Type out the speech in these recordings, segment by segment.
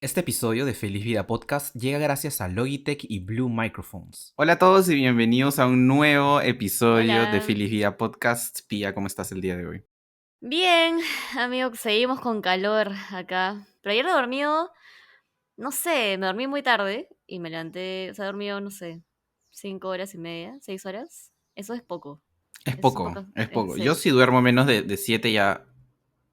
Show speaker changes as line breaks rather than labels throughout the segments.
Este episodio de Feliz Vida Podcast llega gracias a Logitech y Blue Microphones. Hola a todos y bienvenidos a un nuevo episodio de
Hola.
Feliz Vida Podcast. Pía, ¿cómo estás el día de hoy?
Bien, amigo, seguimos con calor acá. Pero ayer he dormido, no sé, me dormí muy tarde y me levanté, o sea, he dormido, no sé, 5 horas y media, 6 horas. Eso es poco.
Es
Eso es
poco,
poco.
es poco. Yo
Sí,
si duermo menos de 7 ya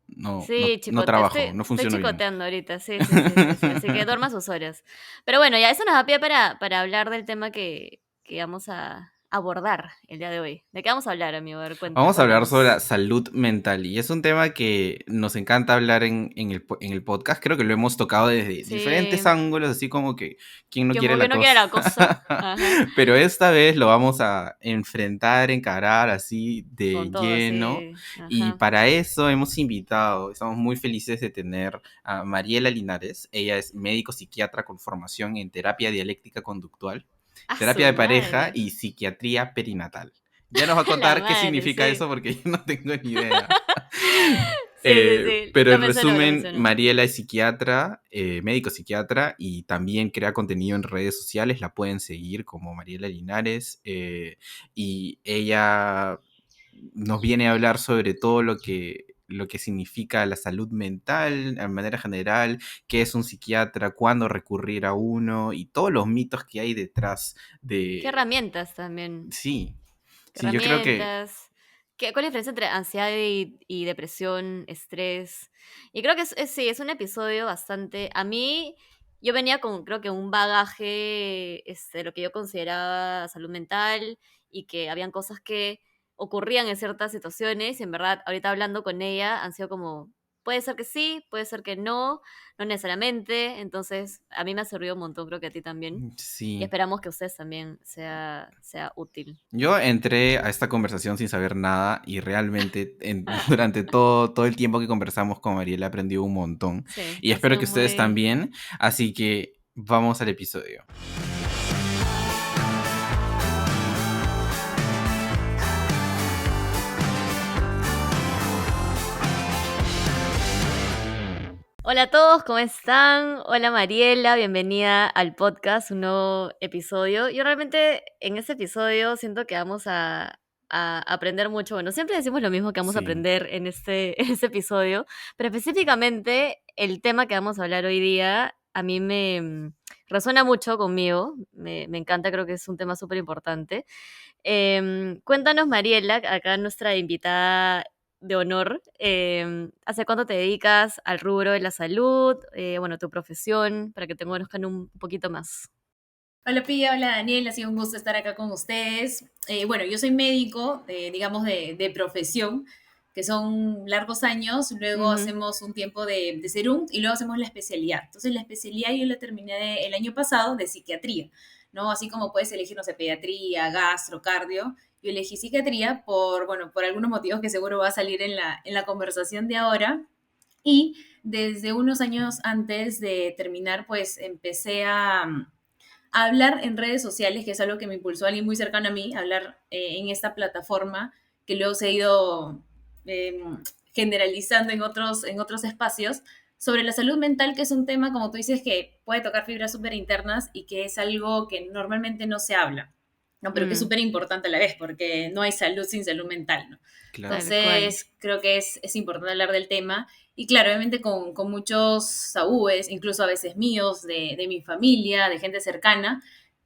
sí,
no
chicote,
trabajo, no
estoy
funciona bien.
chicoteando ahorita, sí, sí, sí, sí, sí. Así que duerma sus horas. Pero bueno, ya eso nos da pie para hablar del tema que vamos a abordar el día de hoy. ¿De qué vamos a hablar, amigo? A ver,
Vamos a hablar sobre la
cuéntanos.
salud mental y es un tema que nos encanta hablar en el podcast. Creo que lo hemos tocado desde diferentes
Sí,
quién así como que quién no
que
quiere
como que
la
no quiere
cosa.
la cosa. Ajá.
Pero esta vez lo vamos a enfrentar, encarar así de
Con todo,
lleno.
sí.
Y
Ajá.
para eso hemos invitado, estamos muy felices de tener a Mariela Linares. Ella es médico psiquiatra con formación en terapia dialéctica conductual,
A
terapia
su
de pareja
madre.
y psiquiatría perinatal. Ya nos va a
La
contar qué
madre,
significa
sí.
eso porque yo no tengo ni idea.
Sí, sí, sí.
Pero
Lo
en
mencionó, lo
resumen,
mencionó.
Mariela es psiquiatra, médico psiquiatra y también crea contenido en redes sociales. La pueden seguir como Mariela Linares. Y ella nos viene a hablar sobre todo lo que significa la salud mental de manera general, qué es un psiquiatra, cuándo recurrir a uno y todos los mitos que hay detrás
¿Qué
de...
herramientas también?
Sí,
¿Qué
sí, yo creo que
herramientas? ¿Cuál es la diferencia entre ansiedad y depresión, estrés? Y creo que sí, es un episodio bastante... A mí, yo venía con, creo que un bagaje, lo que yo consideraba salud mental y que habían cosas que ocurrían en ciertas situaciones y en verdad, ahorita hablando con ella, han sido como, puede ser que sí, puede ser que no, no necesariamente. Entonces, a mí me ha servido un montón, creo que a ti también. Y
sí.
esperamos que a ustedes también sea útil.
Yo entré a esta conversación sin saber nada y realmente durante todo el tiempo que conversamos con Mariela aprendí un montón
Sí,
y
ha
espero
sido
que ustedes
muy...
también, así que vamos al episodio.
Hola a todos, ¿cómo están? Hola Mariela, bienvenida al podcast, un nuevo episodio. Yo realmente en este episodio siento que vamos a aprender mucho. Bueno, siempre decimos lo mismo que vamos a
Sí.
aprender en este episodio, pero específicamente el tema que vamos a hablar hoy día a mí me resuena mucho conmigo, me encanta, creo que es un tema súper importante. Cuéntanos, Mariela, acá nuestra invitada de honor, ¿hace cuánto te dedicas al rubro de la salud? Bueno, tu profesión, para que te conozcan un poquito más.
Hola Pía, hola Daniel, ha sido un gusto estar acá con ustedes. Bueno, yo soy médico, digamos, de profesión, que son largos años, luego
Ujú.
hacemos un tiempo de serum y luego hacemos la especialidad. Entonces la especialidad yo la terminé el año pasado de psiquiatría, ¿no? Así como puedes elegir, no sé, pediatría, gastro, cardio. Yo elegí psiquiatría bueno, por algunos motivos que seguro va a salir en la conversación de ahora. Y desde unos años antes de terminar, pues empecé a hablar en redes sociales, que es algo que me impulsó alguien muy cercano a mí, a hablar en esta plataforma que luego se ha ido eh, generalizando en otros espacios, sobre la salud mental, que es un tema, como tú dices, que puede tocar fibras súper internas y que es algo que normalmente no se habla, ¿no? Pero que es
Mm,
súper importante a la vez, porque no hay salud sin salud mental, ¿no?
Claro.
tal cual.
Entonces, creo que es importante hablar del tema y claro, obviamente con muchos tabúes, incluso a veces míos, de mi familia, de gente cercana,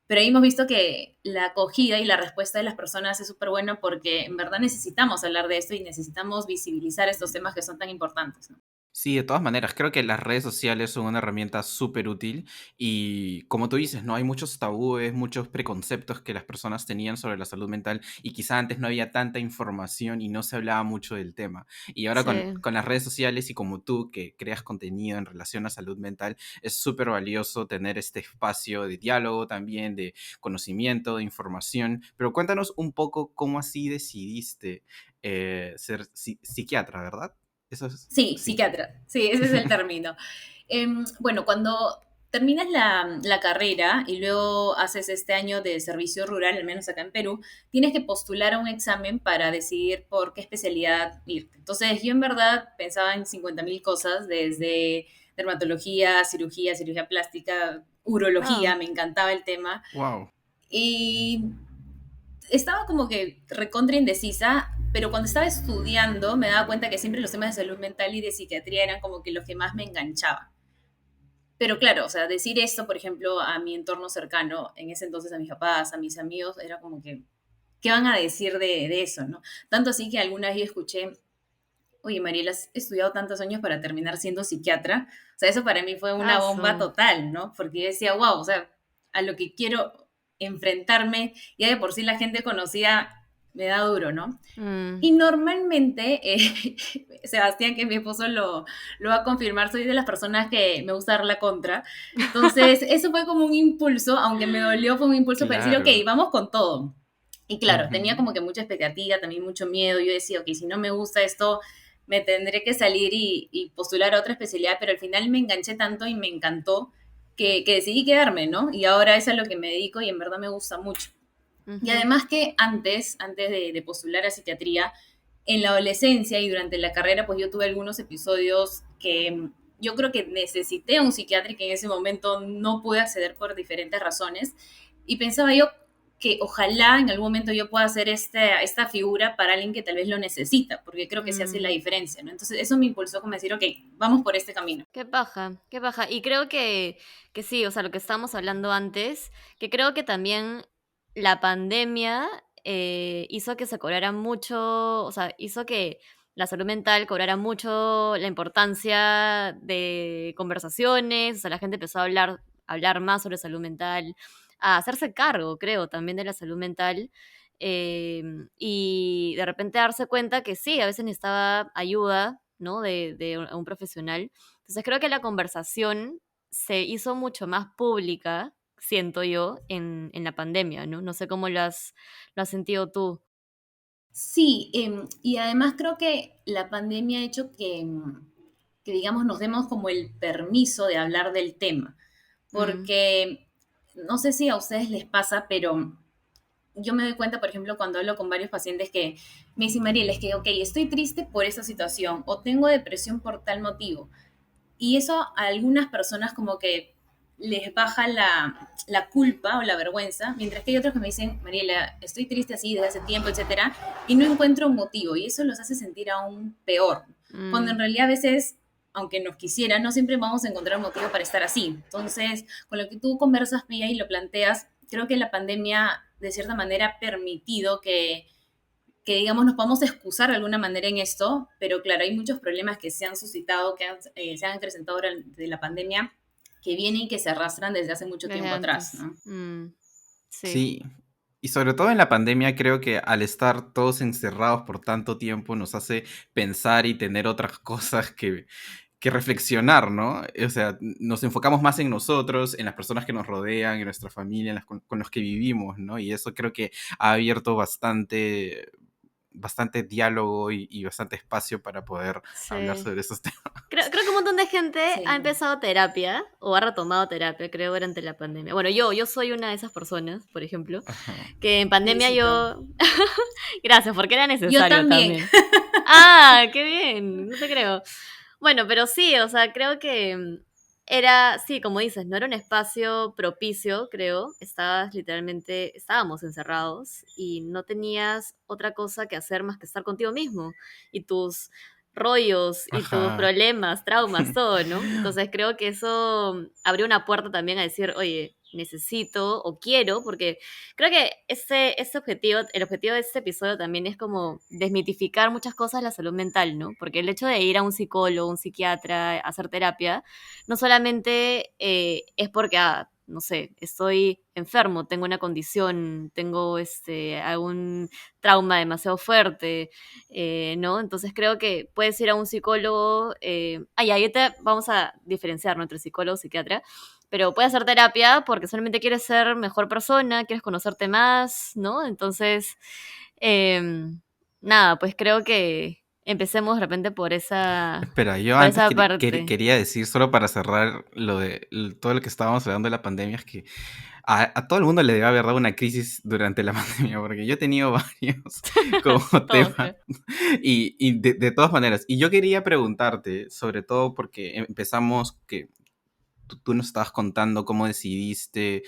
pero ahí hemos visto que la acogida y la respuesta de las personas es súper buena porque en verdad necesitamos hablar de esto y necesitamos visibilizar estos temas que son tan importantes, ¿no?
Sí, de todas maneras, creo que las redes sociales son una herramienta súper útil y como tú dices, ¿no? Hay muchos tabúes, muchos preconceptos que las personas tenían sobre la salud mental y quizá antes no había tanta información y no se hablaba mucho del tema. Y ahora
Sí.
con las redes sociales y como tú que creas contenido en relación a salud mental, es súper valioso tener este espacio de diálogo también, de conocimiento, de información. Pero cuéntanos un poco cómo así decidiste ser psiquiatra, ¿verdad? Eso es,
Sí,
sí.
psiquiatra, sí, ese es el término. Bueno, cuando terminas la carrera y luego haces este año de servicio rural, al menos acá en Perú, tienes que postular a un examen para decidir por qué especialidad irte. Entonces, yo en verdad pensaba en 50.000 cosas, desde dermatología, cirugía plástica, urología,
Wow.
me encantaba el tema.
Wow.
Y estaba como que recontra indecisa, pero cuando estaba estudiando me daba cuenta que siempre los temas de salud mental y de psiquiatría eran como que los que más me enganchaban. Pero claro, o sea, decir esto, por ejemplo, a mi entorno cercano, en ese entonces a mis papás, a mis amigos, era como que, ¿qué van a decir de eso, no? Tanto así que alguna vez yo escuché, oye, Mariela, has estudiado tantos años para terminar siendo psiquiatra. O sea, eso para mí fue una
Ah,
bomba
su.
total, ¿no? Porque yo decía, wow, o sea, a lo que quiero enfrentarme, ya de por sí la gente conocida me da duro, ¿no?
Mm.
Y normalmente, Sebastián, que es mi esposo, lo va a confirmar, soy de las personas que me gusta dar la contra. Entonces, eso fue como un impulso, aunque me dolió, fue un impulso para decir, ok,
Claro.
vamos con todo. Y claro, tenía
Ujú.
como que mucha expectativa, también mucho miedo. Yo decía, ok, si no me gusta esto, me tendré que salir y postular a otra especialidad, pero al final me enganché tanto y me encantó que decidí quedarme, ¿no? Y ahora eso es a lo que me dedico y en verdad me gusta mucho. Y
Ujú.
además que antes de postular a psiquiatría, en la adolescencia y durante la carrera, pues yo tuve algunos episodios que yo creo que necesité a un psiquiatra y que en ese momento no pude acceder por diferentes razones. Y pensaba yo que ojalá en algún momento yo pueda hacer esta figura para alguien que tal vez lo necesita, porque creo que se hace la
Mm.
diferencia, ¿no? Entonces eso me impulsó como a decir, ok, vamos por este camino.
Qué paja, qué paja. Y creo que sí, o sea, lo que estábamos hablando antes, que creo que también la pandemia hizo que se cobrara mucho, o sea, hizo que la salud mental cobrara mucho la importancia de conversaciones, o sea, la gente empezó a hablar más sobre salud mental, a hacerse cargo, creo, también de la salud mental. Y de repente darse cuenta que sí, a veces necesitaba ayuda, ¿no? De un profesional. Entonces creo que la conversación se hizo mucho más pública, siento yo, en la pandemia, ¿no? No sé cómo lo has sentido tú.
Sí, y además creo que la pandemia ha hecho que, digamos, nos demos como el permiso de hablar del tema,
Mm,
porque no sé si a ustedes les pasa, pero yo me doy cuenta, por ejemplo, cuando hablo con varios pacientes que me dicen, Mariela, es que, ok, estoy triste por esa situación o tengo depresión por tal motivo. Y eso a algunas personas como que les baja la culpa o la vergüenza, mientras que hay otros que me dicen, Mariela, estoy triste así desde hace tiempo, etcétera, y no encuentro un motivo, y eso los hace sentir aún peor. Cuando en
mm,
realidad a veces, aunque nos quisieran, no siempre vamos a encontrar un motivo para estar así. Entonces, con lo que tú conversas, Pia, y lo planteas, creo que la pandemia, de cierta manera, ha permitido que digamos, nos podamos excusar de alguna manera en esto, pero claro, hay muchos problemas que se han suscitado, se han acrecentado durante la pandemia, que vienen y que se arrastran desde hace mucho
desde
tiempo atrás,
antes.
¿no?
Sí.
Sí. Y sobre todo en la pandemia, creo que al estar todos encerrados por tanto tiempo nos hace pensar y tener otras cosas que reflexionar, ¿no? O sea, nos enfocamos más en nosotros, en las personas que nos rodean, en nuestra familia, con los que vivimos, ¿no? Y eso creo que ha abierto bastante diálogo y bastante espacio para poder hablar
Sí.
sobre esos temas.
Creo que un montón de gente ha
Sí.
empezado terapia o ha retomado terapia, creo, durante la pandemia. Bueno, yo soy una de esas personas, por ejemplo,
Ajá.
que en pandemia
Felicito.
yo... Gracias, porque era
Yo
necesario
también.
también. Ah, qué bien, no te creo. Bueno, pero sí, o sea, creo que era, sí, como dices, no era un espacio propicio, creo. Estábamos encerrados y no tenías otra cosa que hacer más que estar contigo mismo y tus rollos y tus
Ajá.
problemas, traumas, todo, ¿no? Entonces creo que eso abrió una puerta también a decir, oye, necesito o quiero, porque creo que ese objetivo, el objetivo de este episodio también es como desmitificar muchas cosas de la salud mental, ¿no? Porque el hecho de ir a un psicólogo, un psiquiatra, a hacer terapia, no solamente es porque, no sé, estoy enfermo, tengo una condición, tengo algún trauma demasiado fuerte, ¿no? Entonces creo que puedes ir a un psicólogo, vamos a diferenciar, ¿no? Entre psicólogo y psiquiatra, pero puedes hacer terapia porque solamente quieres ser mejor persona, quieres conocerte más, ¿no? Entonces, nada, pues creo que empecemos de repente
Espera, yo
por
antes
esa parte.
quería decir, solo para cerrar todo lo que estábamos hablando de la pandemia, es que A todo el mundo le debe haber dado una crisis durante la pandemia, porque yo he tenido varios como
Todos,
tema.
creo.
Y de todas maneras, y yo quería preguntarte, sobre todo porque empezamos que tú nos estabas contando cómo decidiste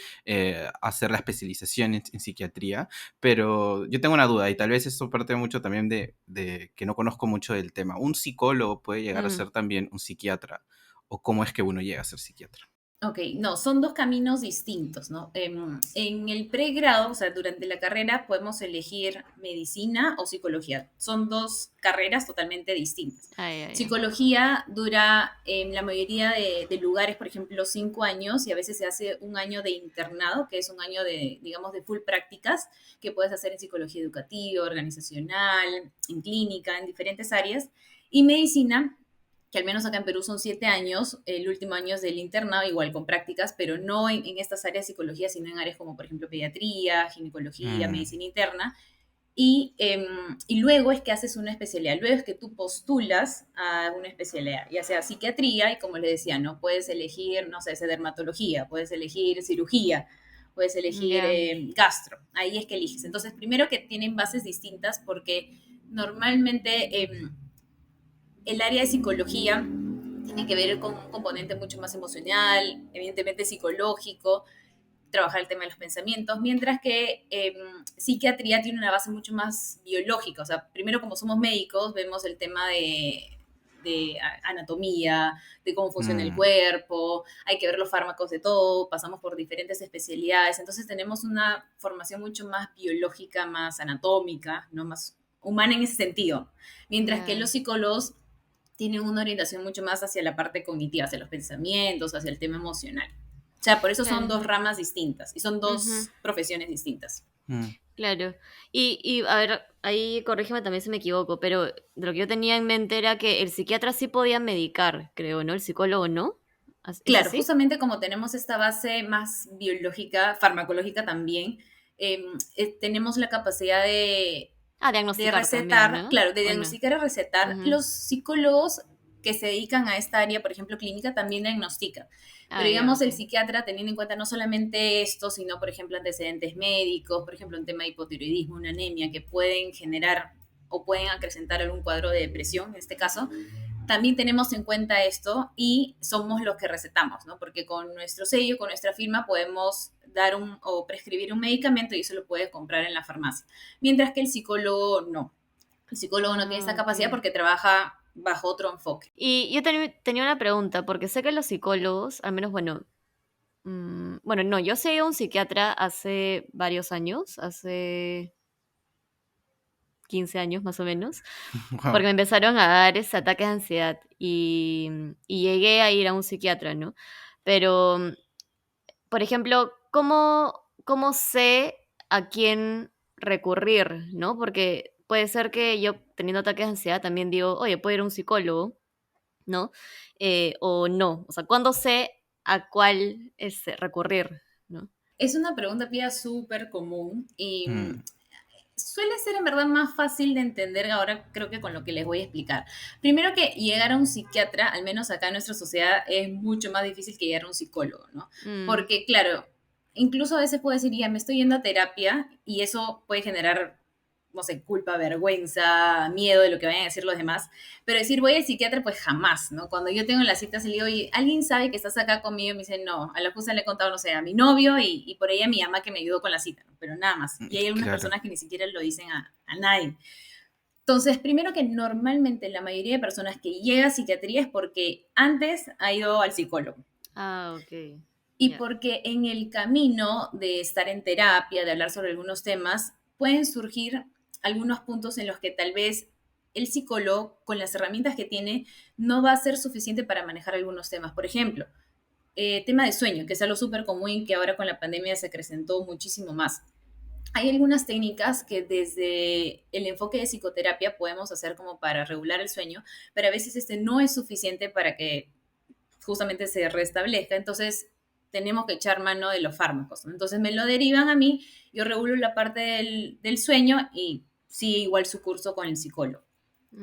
hacer la especialización en psiquiatría, pero yo tengo una duda y tal vez eso parte mucho también de que no conozco mucho del tema. ¿Un psicólogo puede llegar a
Mm,
ser también un psiquiatra? ¿O cómo es que uno llega a ser psiquiatra?
Ok, no, son dos caminos distintos, ¿no? En el pregrado, o sea, durante la carrera podemos elegir medicina o psicología. Son dos carreras totalmente distintas.
ay, ay, ay.
Psicología dura en la mayoría de lugares, por ejemplo, 5 años y a veces se hace un año de internado, que es un año de, digamos, de full prácticas que puedes hacer en psicología educativa, organizacional, en clínica, en diferentes áreas. Y medicina, que al menos acá en Perú son 7 años, el último año es del internado, igual con prácticas, pero no en estas áreas de psicología, sino en áreas como, por ejemplo, pediatría, ginecología,
Mm,
medicina interna. Y luego es que haces una especialidad, luego es que tú postulas a una especialidad, ya sea psiquiatría, y como les decía, ¿no? Puedes elegir, no sé, dermatología, puedes elegir cirugía, puedes elegir
Ya,
gastro, ahí es que eliges. Entonces, primero que tienen bases distintas porque normalmente el área de psicología tiene que ver con un componente mucho más emocional, evidentemente psicológico, trabajar el tema de los pensamientos, mientras que psiquiatría tiene una base mucho más biológica. O sea, primero como somos médicos, vemos el tema de anatomía, de cómo funciona el
mm,
cuerpo, hay que ver los fármacos de todo, pasamos por diferentes especialidades, entonces tenemos una formación mucho más biológica, más anatómica, ¿no? Más humana en ese sentido, mientras que
ya,
los psicólogos tienen una orientación mucho más hacia la parte cognitiva, hacia los pensamientos, hacia el tema emocional. O sea, por eso son
claro.
dos ramas distintas y son
Ujú,
dos profesiones distintas.
mm.
claro. Y a ver, ahí corrígeme también si me equivoco, pero de lo que yo tenía en mente era que el psiquiatra sí podía medicar, creo, ¿no? El psicólogo no. ¿Es
Claro,
así?
justamente como tenemos esta base más biológica, farmacológica también, tenemos la capacidad
Ah,
de
diagnosticar también,
recetar,
¿no?
claro, de
¿O no?
diagnosticar y recetar.
Ujú.
Los psicólogos que se dedican a esta área, por ejemplo, clínica, también diagnostican. Pero
Ah, ya,
digamos,
ok.
el psiquiatra, teniendo en cuenta no solamente esto, sino, por ejemplo, antecedentes médicos, por ejemplo, un tema de hipotiroidismo, una anemia, que pueden generar o pueden acrecentar algún cuadro de depresión, en este caso, también tenemos en cuenta esto y somos los que recetamos, ¿no? Porque con nuestro sello, con nuestra firma, podemos dar o prescribir un medicamento y eso lo puede comprar en la farmacia. Mientras que el psicólogo no. El psicólogo no tiene esta
Ah,
capacidad
ok.
porque trabaja bajo otro enfoque.
Y yo tenía una pregunta, porque sé que los psicólogos, al menos, bueno, bueno, no, yo sé a un psiquiatra hace varios años, hace 15 años más o menos, porque
Wow.
me empezaron a dar ataques de ansiedad y llegué a ir a un psiquiatra, ¿no? Pero, por ejemplo, ¿cómo sé a quién recurrir, ¿no? Porque puede ser que yo teniendo ataques de ansiedad también digo, oye, puedo ir a un psicólogo, ¿no? O no, o sea, ¿cuándo sé a cuál recurrir, ¿no?
Es una pregunta, Pia, súper común y
Mm,
suele ser en verdad más fácil de entender ahora, creo que con lo que les voy a explicar. Primero que llegar a un psiquiatra, al menos acá en nuestra sociedad, es mucho más difícil que llegar a un psicólogo, ¿no?
Mm,
Porque, claro, incluso a veces puedo decir, ya me estoy yendo a terapia y eso puede generar, no sé, culpa, vergüenza, miedo de lo que vayan a decir los demás. Pero decir voy al psiquiatra, pues jamás, ¿no? Cuando yo tengo las citas y le digo, oye, ¿alguien sabe que estás acá conmigo? Y me dice, no, a la justa le he contado, no sé, a mi novio y por ella a mi mamá que me ayudó con la cita, ¿no? Pero nada más. Y hay algunas
claro.
personas que ni siquiera lo dicen a nadie. Entonces, primero que normalmente la mayoría de personas que llega a psiquiatría es porque antes ha ido al psicólogo.
ah, ok,
Y
ya.
porque en el camino de estar en terapia, de hablar sobre algunos temas, pueden surgir algunos puntos en los que tal vez el psicólogo, con las herramientas que tiene, no va a ser suficiente para manejar algunos temas. Por ejemplo, tema de sueño, que es algo súper común y que ahora con la pandemia se acrecentó muchísimo más. Hay algunas técnicas que desde el enfoque de psicoterapia podemos hacer como para regular el sueño, pero a veces este no es suficiente para que justamente se restablezca. Entonces, tenemos que echar mano de los fármacos, ¿no? Entonces, me lo derivan a mí, yo regulo la parte del sueño y sí, igual su curso con el psicólogo.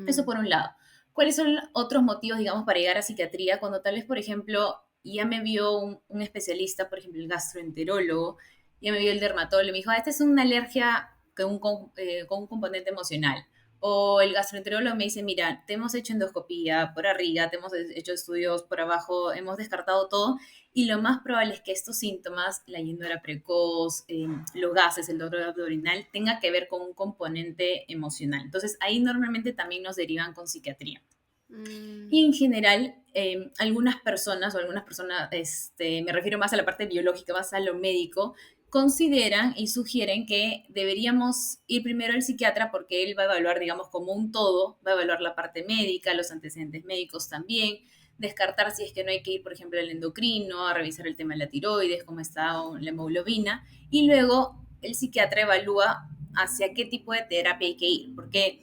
Eso
Mm,
por un lado. ¿Cuáles son otros motivos, digamos, para llegar a psiquiatría? Cuando tal vez, por ejemplo, y ya me vio un especialista, por ejemplo, el gastroenterólogo, ya me vio el dermatólogo y me dijo, esta es una alergia con un componente emocional. O el gastroenterólogo me dice, mira, te hemos hecho endoscopía por arriba, te hemos hecho estudios por abajo, hemos descartado todo y lo más probable es que estos síntomas, la llenura precoz, los gases, el dolor abdominal, tenga que ver con un componente emocional. Entonces ahí normalmente también nos derivan con psiquiatría. Y en general, algunas personas, me refiero más a la parte biológica, más a lo médico, consideran y sugieren que deberíamos ir primero al psiquiatra porque él va a evaluar, digamos, como un todo, va a evaluar la parte médica, los antecedentes médicos también, descartar si es que no hay que ir, por ejemplo, al endocrino, a revisar el tema de la tiroides, cómo está la hemoglobina, y luego el psiquiatra evalúa hacia qué tipo de terapia hay que ir, porque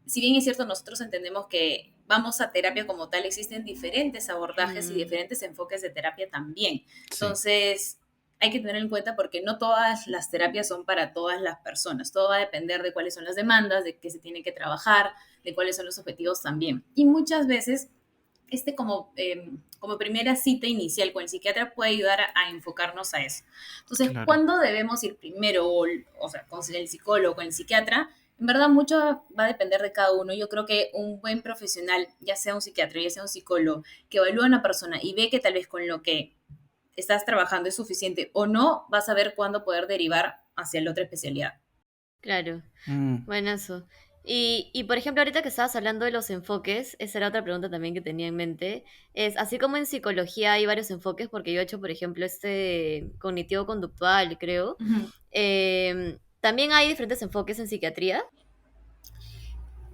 si bien es cierto, nosotros entendemos que vamos a terapia como tal, existen diferentes abordajes y diferentes enfoques de terapia también.
Sí,
Entonces, hay que tener en cuenta porque no todas las terapias son para todas las personas. Todo va a depender de cuáles son las demandas, de qué se tiene que trabajar, de cuáles son los objetivos también. Y muchas veces, como primera cita inicial con el psiquiatra puede ayudar a enfocarnos a eso. Entonces,
claro.
¿cuándo debemos ir primero, o sea, con el psicólogo, con el psiquiatra? En verdad, mucho va a depender de cada uno. Yo creo que un buen profesional, ya sea un psiquiatra, ya sea un psicólogo, que evalúa a una persona y ve que tal vez con lo que estás trabajando es suficiente o no, vas a ver cuándo poder derivar hacia la otra especialidad.
Claro,
Mm,
bueno, eso. Y por ejemplo, ahorita que estabas hablando de los enfoques, esa era otra pregunta también que tenía en mente, es así como en psicología hay varios enfoques, porque yo he hecho, por ejemplo, este cognitivo-conductual, creo,
Ujú.
también hay diferentes enfoques en psiquiatría.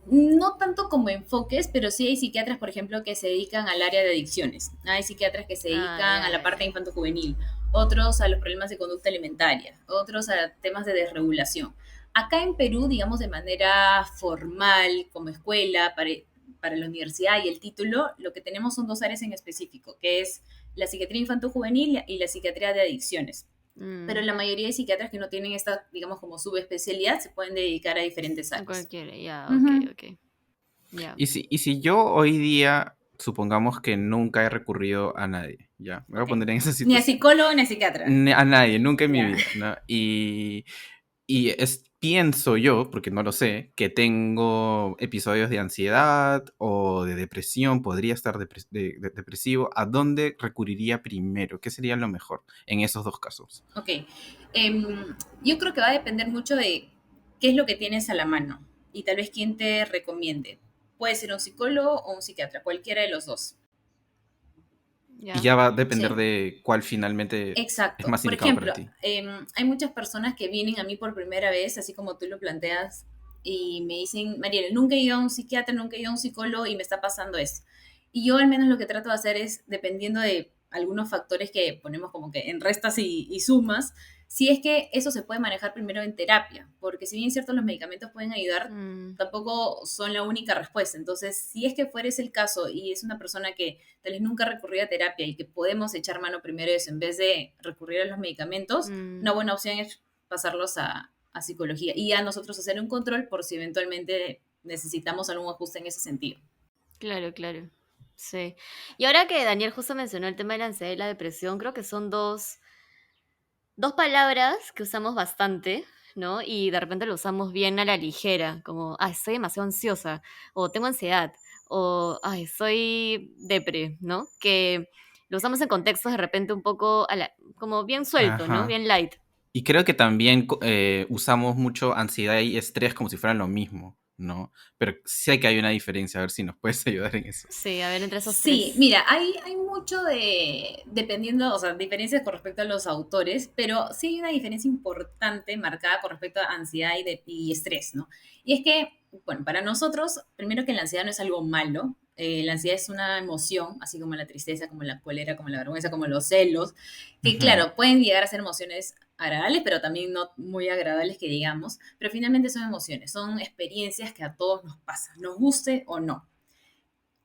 No tanto como enfoques, pero sí hay psiquiatras, por ejemplo, que se dedican al área de adicciones. Hay psiquiatras que se
Ah,
dedican a
ya,
la
ya,
parte
ya.
infanto-juvenil, otros a los problemas de conducta alimentaria, otros a temas de desregulación. Acá en Perú, digamos de manera formal, como escuela, para la universidad y el título, lo que tenemos son dos áreas en específico, que es la psiquiatría infanto-juvenil y la psiquiatría de adicciones. Pero
Mm,
la mayoría de psiquiatras que no tienen esta, digamos, como subespecialidad, se pueden dedicar a diferentes
a
áreas.
cualquiera, ya, ok,
Ujú.
ok, ya.
y si yo hoy día, supongamos que nunca he recurrido a nadie, ya, me voy a
Ok.
poner en esa
Ni a
situación.
psicólogo ni a psiquiatra.
A nadie, nunca en mi
Ya.
vida, ¿no? Pienso yo, porque no lo sé, que tengo episodios de ansiedad o de depresión, podría estar depresivo. ¿A dónde recurriría primero? ¿Qué sería lo mejor en esos dos casos?
Ok. Yo creo que va a depender mucho de qué es lo que tienes a la mano y tal vez quién te recomiende. Puede ser un psicólogo o un psiquiatra, cualquiera de los dos.
Y
Ya.
ya va a depender
Sí.
de cuál finalmente es
Exacto.
más
Por
indicado para
ejemplo,
ti.
hay muchas personas que vienen a mí por primera vez, así como tú lo planteas, y me dicen, Mariela, nunca he ido a un psiquiatra, nunca he ido a un psicólogo y me está pasando esto. Y yo al menos lo que trato de hacer es, dependiendo de algunos factores que ponemos como que en restas y sumas, si es que eso se puede manejar primero en terapia, porque si bien es cierto los medicamentos pueden ayudar,
Mm,
tampoco son la única respuesta. Entonces, si es que fuera ese el caso y es una persona que tal vez nunca recurrió a terapia y que podemos echar mano primero de eso en vez de recurrir a los medicamentos, una
mm,
buena opción es pasarlos a psicología y a nosotros hacer un control por si eventualmente necesitamos algún ajuste en ese sentido.
claro, claro. Sí. Y ahora que Daniel justo mencionó el tema de la ansiedad y la depresión, creo que son dos palabras que usamos bastante, ¿no? Y de repente lo usamos bien a la ligera, como, ay, estoy demasiado ansiosa, o tengo ansiedad, o, ay, soy depre, ¿no? Que lo usamos en contextos de repente un poco, como bien suelto, ¿no?
Ajá.
Bien light.
Y creo que también usamos mucho ansiedad y estrés como si fueran lo mismo, ¿no? Pero sé que hay una diferencia, a ver si nos puedes ayudar en eso.
Sí, a ver, entre esos
Sí,
tres.
mira, hay mucho dependiendo, o sea, diferencias con respecto a los autores, pero sí hay una diferencia importante marcada con respecto a ansiedad y estrés, ¿no? Y es que, bueno, para nosotros, primero que la ansiedad no es algo malo, la ansiedad es una emoción, así como la tristeza, como la cólera, como la vergüenza, como los celos, que
Ujú.
claro, pueden llegar a ser emociones agradables, pero también no muy agradables que digamos, pero finalmente son emociones, son experiencias que a todos nos pasan, nos guste o no.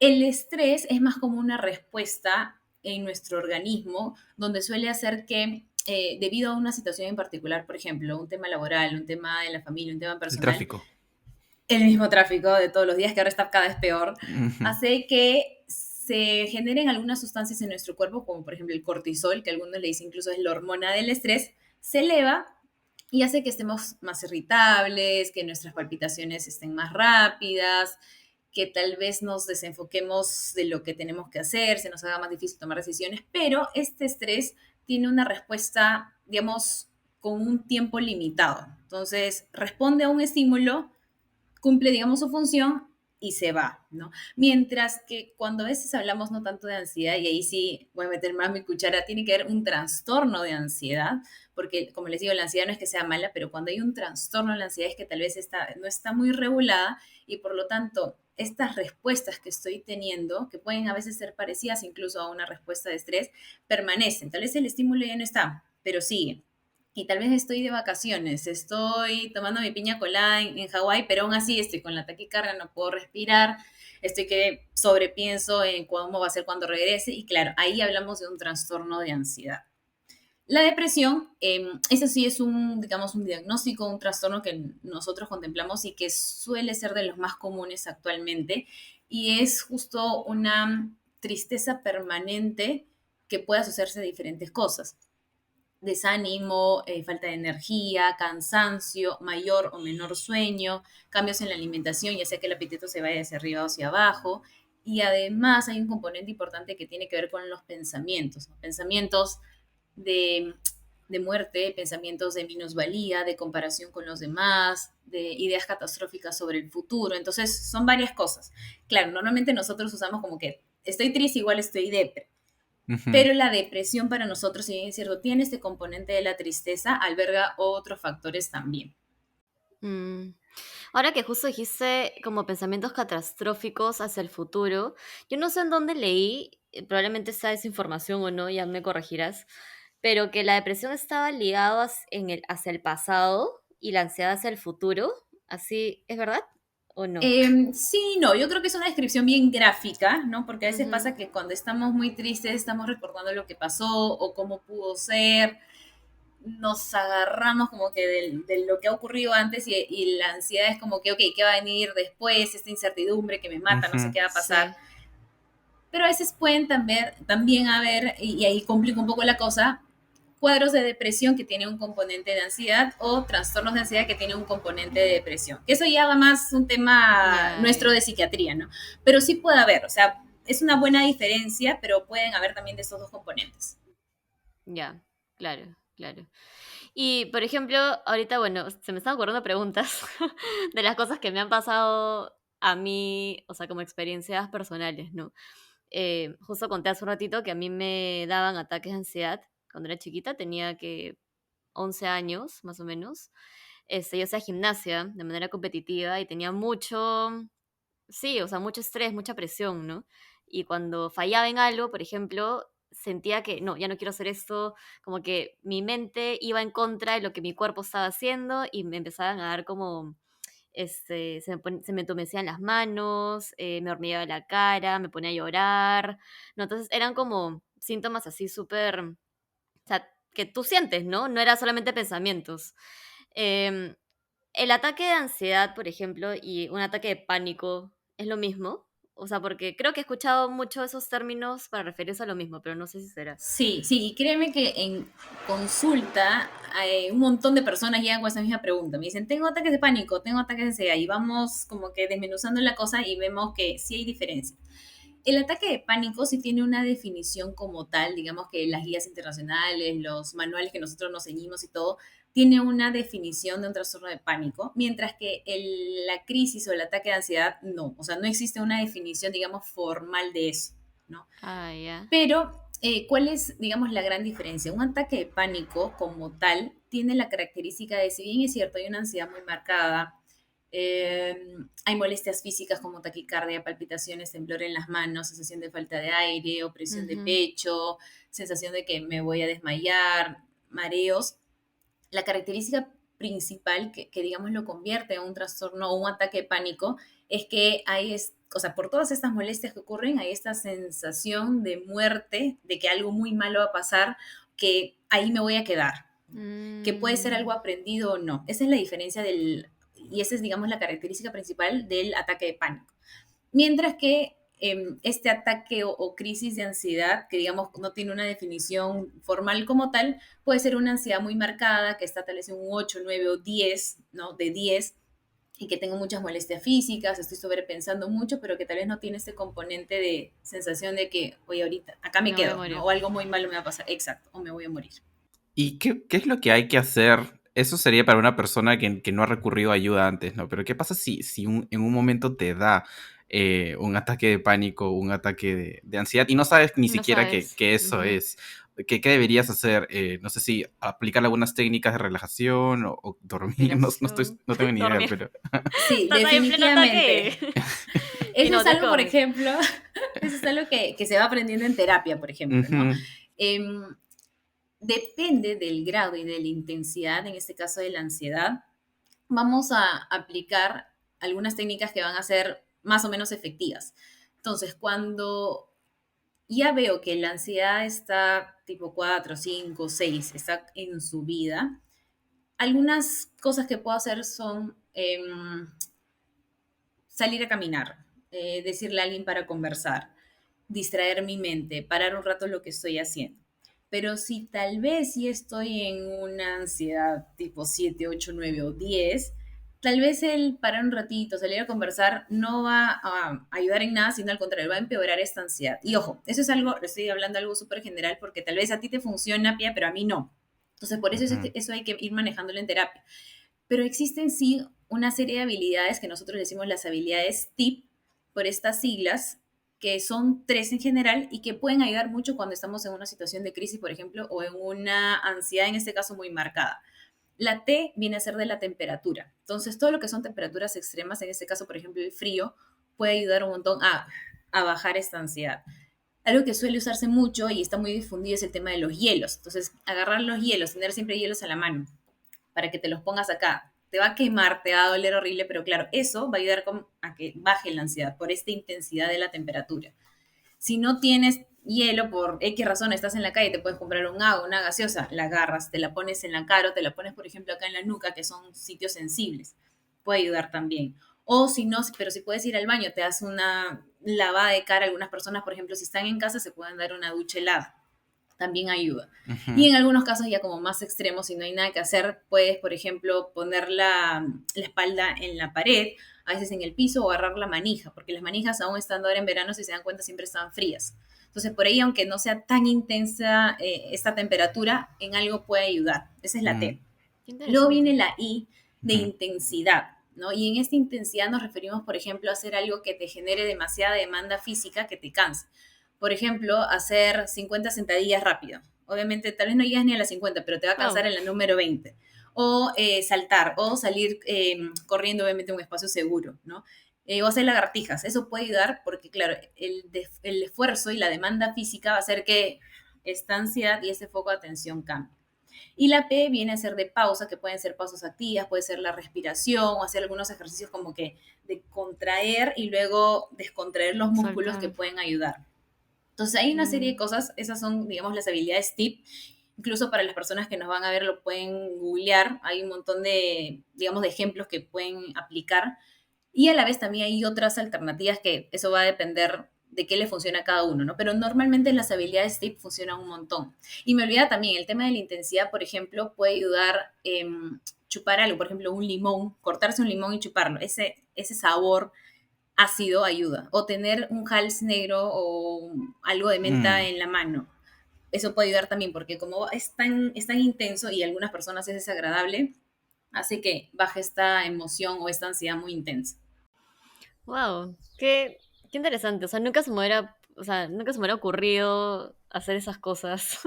El estrés es más como una respuesta en nuestro organismo, donde suele hacer que, debido a una situación en particular, por ejemplo, un tema laboral, un tema de la familia, un tema
El
personal,
tráfico.
el mismo tráfico de todos los días, que ahora está cada vez peor,
Ujú.
hace que se generen algunas sustancias en nuestro cuerpo, como por ejemplo el cortisol, que algunos le dicen incluso es la hormona del estrés, se eleva y hace que estemos más irritables, que nuestras palpitaciones estén más rápidas, que tal vez nos desenfoquemos de lo que tenemos que hacer, se nos haga más difícil tomar decisiones, pero este estrés tiene una respuesta, digamos, con un tiempo limitado. Entonces, responde a un estímulo, cumple, digamos, su función y se va, ¿no? Mientras que cuando a veces hablamos no tanto de ansiedad, y ahí sí voy a meter más mi cuchara, tiene que haber un trastorno de ansiedad, porque como les digo, la ansiedad no es que sea mala, pero cuando hay un trastorno de la ansiedad es que tal vez no está muy regulada y por lo tanto estas respuestas que estoy teniendo, que pueden a veces ser parecidas incluso a una respuesta de estrés, permanecen. Tal vez el estímulo ya no está, pero sigue y tal vez estoy de vacaciones, estoy tomando mi piña colada en Hawái, pero aún así estoy con la taquicardia, no puedo respirar, estoy que sobrepienso en cómo va a ser cuando regrese y claro, ahí hablamos de un trastorno de ansiedad. La depresión, eso sí es un, digamos, un diagnóstico, un trastorno que nosotros contemplamos y que suele ser de los más comunes actualmente y es justo una tristeza permanente que puede asociarse a diferentes cosas desánimo, falta de energía, cansancio, mayor o menor sueño, cambios en la alimentación, ya sea que el apetito se vaya hacia arriba o hacia abajo. Y además hay un componente importante que tiene que ver con los pensamientos, ¿no? Pensamientos de, de muerte, pensamientos de minusvalía, de comparación con los demás, de ideas catastróficas sobre el futuro. Entonces, son varias cosas. Claro, normalmente nosotros usamos como que estoy triste, igual estoy depre.
Ujú.
Pero la depresión para nosotros, si bien es cierto, tiene este componente de la tristeza, alberga otros factores también.
Mm. Ahora que justo dijiste como pensamientos catastróficos hacia el futuro, yo no sé en dónde leí, probablemente sea desinformación o no, ya me corregirás, pero que la depresión estaba ligada hacia el pasado y la ansiedad hacia el futuro. ¿Así es verdad o no?
Sí, no, yo creo que es una descripción bien gráfica, ¿no? Porque a veces
Ujú.
pasa que cuando estamos muy tristes estamos recordando lo que pasó o cómo pudo ser, nos agarramos como que de lo que ha ocurrido antes y la ansiedad es como que, ok, ¿qué va a venir después? Esta incertidumbre que me mata, no sé
Ujú.
qué va a pasar.
Sí.
Pero a veces pueden también haber, y ahí complica un poco la cosa, cuadros de depresión que tienen un componente de ansiedad o trastornos de ansiedad que tienen un componente de depresión. Que eso ya va más un tema
Ya,
nuestro de psiquiatría, ¿no? Pero sí puede haber, o sea, es una buena diferencia, pero pueden haber también de esos dos componentes.
ya, claro, claro. Y, por ejemplo, ahorita, bueno, se me están ocurriendo preguntas de las cosas que me han pasado a mí, o sea, como experiencias personales, ¿no? Justo conté hace un ratito que a mí me daban ataques de ansiedad cuando era chiquita, tenía que 11 años, más o menos. Yo hacía gimnasia de manera competitiva y tenía mucho, sí, o sea, mucho estrés, mucha presión, ¿no? Y cuando fallaba en algo, por ejemplo, sentía que no, ya no quiero hacer esto, como que mi mente iba en contra de lo que mi cuerpo estaba haciendo y me empezaban a dar como, se me entumecían las manos, me hormigueaba la cara, me ponía a llorar, ¿no? Entonces eran como síntomas así súper, o sea, que tú sientes, ¿no? No era solamente pensamientos. Em, el ataque de ansiedad, por ejemplo, y un ataque de pánico, ¿es lo mismo? O sea, porque creo que he escuchado mucho esos términos para referirse a lo mismo, pero no sé si será.
Sí, sí, y créeme que en consulta un montón de personas llegan con esa misma pregunta. Me dicen, tengo ataques de pánico, tengo ataques de ansiedad, y vamos como que desmenuzando la cosa y vemos que sí hay diferencia. El ataque de pánico sí tiene una definición como tal, digamos que las guías internacionales, los manuales que nosotros nos ceñimos y todo, tiene una definición de un trastorno de pánico, mientras que la crisis o el ataque de ansiedad no, o sea, no existe una definición, digamos, formal de eso, ¿no?
Ah, ya.
Pero, ¿cuál es, digamos, la gran diferencia? Un ataque de pánico como tal tiene la característica de, si bien es cierto, hay una ansiedad muy marcada, hay molestias físicas como taquicardia, palpitaciones, temblor en las manos, sensación de falta de aire, opresión de
Ujú.
pecho, sensación de que me voy a desmayar, mareos. La característica principal que, digamos, lo convierte en un trastorno o un ataque de pánico es que o sea, por todas estas molestias que ocurren, hay esta sensación de muerte, de que algo muy malo va a pasar, que ahí me voy a quedar, que puede ser algo
Mm,
aprendido o no. Esa es la diferencia y esa es, digamos, la característica principal del ataque de pánico. Mientras que este ataque o crisis de ansiedad, que digamos no tiene una definición formal como tal, puede ser una ansiedad muy marcada, que está tal vez en un 8, 9 o 10, ¿no? De 10, y que tengo muchas molestias físicas, estoy sobrepensando mucho, pero que tal vez no tiene ese componente de sensación de que, oye, ahorita, acá me
Me voy a
quedo, ¿no?
morir.
O algo muy malo me va a pasar, exacto, o me voy a morir.
¿Y qué es lo que hay que hacer? Eso sería para una persona que no ha recurrido a ayuda antes, ¿no? Pero ¿qué pasa si en un momento te da un ataque de pánico, un ataque de ansiedad y no sabes ni
No
siquiera
sabes.
que eso
Ujú.
es? ¿Qué deberías hacer? No sé si aplicar algunas técnicas de relajación o dormir,
Respiración.
no tengo ni idea,
Dormir.
pero...
Sí,
Estás ahí en pleno
definitivamente.
ataque. Y
Eso
no
es
te
algo, por
comes.
ejemplo, eso es algo que se va aprendiendo en terapia, por ejemplo, ¿no?
Ujú,
Em, Depende del grado y de la intensidad, en este caso de la ansiedad, vamos a aplicar algunas técnicas que van a ser más o menos efectivas. Entonces, cuando ya veo que la ansiedad está tipo 4, 5, 6, está en su vida, algunas cosas que puedo hacer son salir a caminar, decirle a alguien para conversar, distraer mi mente, parar un rato lo que estoy haciendo. Pero si tal vez si estoy en una ansiedad tipo 7, 8, 9 o 10, tal vez el parar un ratito, salir a conversar, no va a ayudar en nada, sino al contrario, va a empeorar esta ansiedad. Y ojo, eso es algo, estoy hablando de algo súper general, porque tal vez a ti te funciona, Pia, pero a mí no. Entonces, por eso,
ujú.
eso hay que ir manejándolo en terapia. Pero existen sí una serie de habilidades que nosotros decimos las habilidades TIP, por estas siglas, que son tres en general y que pueden ayudar mucho cuando estamos en una situación de crisis, por ejemplo, o en una ansiedad, en este caso, muy marcada. La T viene a ser de la temperatura. Entonces, todo lo que son temperaturas extremas, en este caso, por ejemplo, el frío, puede ayudar un montón a bajar esta ansiedad. Algo que suele usarse mucho y está muy difundido es el tema de los hielos. Entonces, agarrar los hielos, tener siempre hielos a la mano para que te los pongas acá. Te va a quemar, te va a doler horrible, pero claro, eso va a ayudar a que baje la ansiedad por esta intensidad de la temperatura. Si no tienes hielo por X razón, estás en la calle, te puedes comprar un agua, una gaseosa, la agarras, te la pones en la cara o te la pones, por ejemplo, acá en la nuca, que son sitios sensibles. Puede ayudar también. O si no, pero si puedes ir al baño, te das una lavada de cara. Algunas personas, por ejemplo, si están en casa, se pueden dar una ducha helada, también ayuda. Y
Ujú,
en algunos casos ya como más extremos, si no hay nada que hacer, puedes, por ejemplo, poner la espalda en la pared, a veces en el piso, o agarrar la manija, porque las manijas aún estando ahora en verano, si se dan cuenta, siempre están frías. Entonces, por ahí, aunque no sea tan intensa esta temperatura, en algo puede ayudar. Esa es la
ujú,
T.
Qué
Luego viene
interesante.
la I de
ujú.
intensidad, ¿no? Y en esta intensidad nos referimos, por ejemplo, a hacer algo que te genere demasiada demanda física que te canse. Por ejemplo, hacer 50 sentadillas rápido. Obviamente, tal vez no llegas ni a las 50, pero te va a cansar
Wow.
en la número 20. O saltar, o salir corriendo, obviamente, en un espacio seguro, ¿no? O hacer lagartijas. Eso puede ayudar porque, claro, el esfuerzo y la demanda física va a hacer que esta ansiedad y ese foco de atención cambie. Y la P viene a ser de pausa, que pueden ser pausas activas, puede ser la respiración o hacer algunos ejercicios como que de contraer y luego descontraer los músculos que
Soltar.
pueden ayudar. Entonces hay una serie de
Mm.
cosas, esas son, digamos, las habilidades TIP. Incluso para las personas que nos van a ver lo pueden googlear, hay un montón de, digamos, de ejemplos que pueden aplicar. Y a la vez también hay otras alternativas que eso va a depender de qué le funciona a cada uno, ¿no? Pero normalmente las habilidades TIP funcionan un montón. Y me olvida también, el tema de la intensidad, por ejemplo, puede ayudar chupar algo, por ejemplo, un limón, cortarse un limón y chuparlo. Ese sabor ácido ayuda. O tener un hals negro o algo de menta
Mm.
en la mano. Eso puede ayudar también, porque como es tan intenso y a algunas personas es desagradable, hace que baje esta emoción o esta ansiedad muy intensa.
Wow, qué interesante. O sea, nunca se me hubiera ocurrido hacer esas cosas.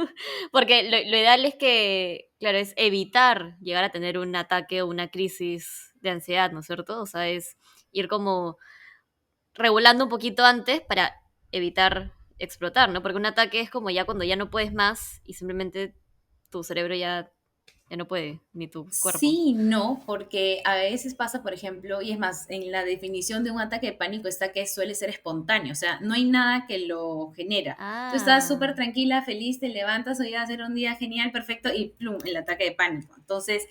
Porque lo ideal es que, claro, es evitar llegar a tener un ataque o una crisis de ansiedad, ¿no es cierto? O sea, es ir como regulando un poquito antes para evitar explotar, ¿no? Porque un ataque es como ya cuando ya no puedes más y simplemente tu cerebro ya no puede, ni tu cuerpo.
Sí, no, porque a veces pasa, por ejemplo, y es más, en la definición de un ataque de pánico está que suele ser espontáneo, o sea, no hay nada que lo genera. Tú estás súper
Ah,
tranquila, feliz, te levantas, hoy va a ser un día genial, perfecto, y plum, el ataque de pánico. Entonces,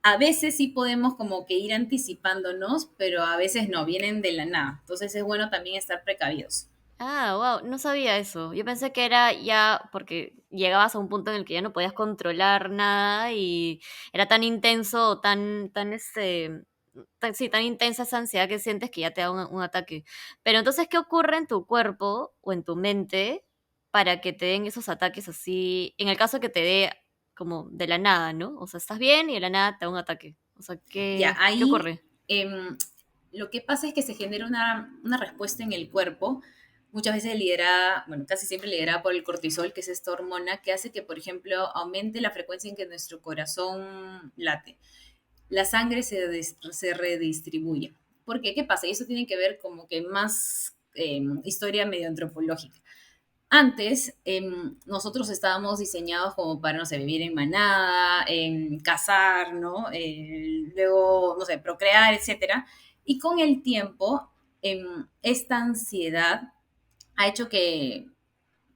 A veces sí podemos como que ir anticipándonos, pero a veces no, vienen de la nada. Entonces es bueno también estar precavidos.
Ah, wow, no sabía eso. Yo pensé que era ya porque llegabas a un punto en el que ya no podías controlar nada y era tan intenso o sí, tan intensa esa ansiedad que sientes que ya te da un ataque. Pero entonces, ¿qué ocurre en tu cuerpo o en tu mente para que te den esos ataques así? En el caso que te dé como de la nada, ¿no? O sea, estás bien y de la nada te da un ataque. O sea,
Ya,
¿qué
ahí
ocurre?
lo que pasa es que se genera una respuesta en el cuerpo, muchas veces liderada, bueno, casi siempre liderada por el cortisol, que es esta hormona que hace que, por ejemplo, aumente la frecuencia en que nuestro corazón late. La sangre se redistribuye. ¿Por qué? ¿Qué pasa? Y eso tiene que ver como que más historia medio antropológica. Antes, nosotros estábamos diseñados como para, no sé, vivir en manada, en cazar, ¿no? Luego, no sé, procrear, etcétera. Y con el tiempo, esta ansiedad ha hecho que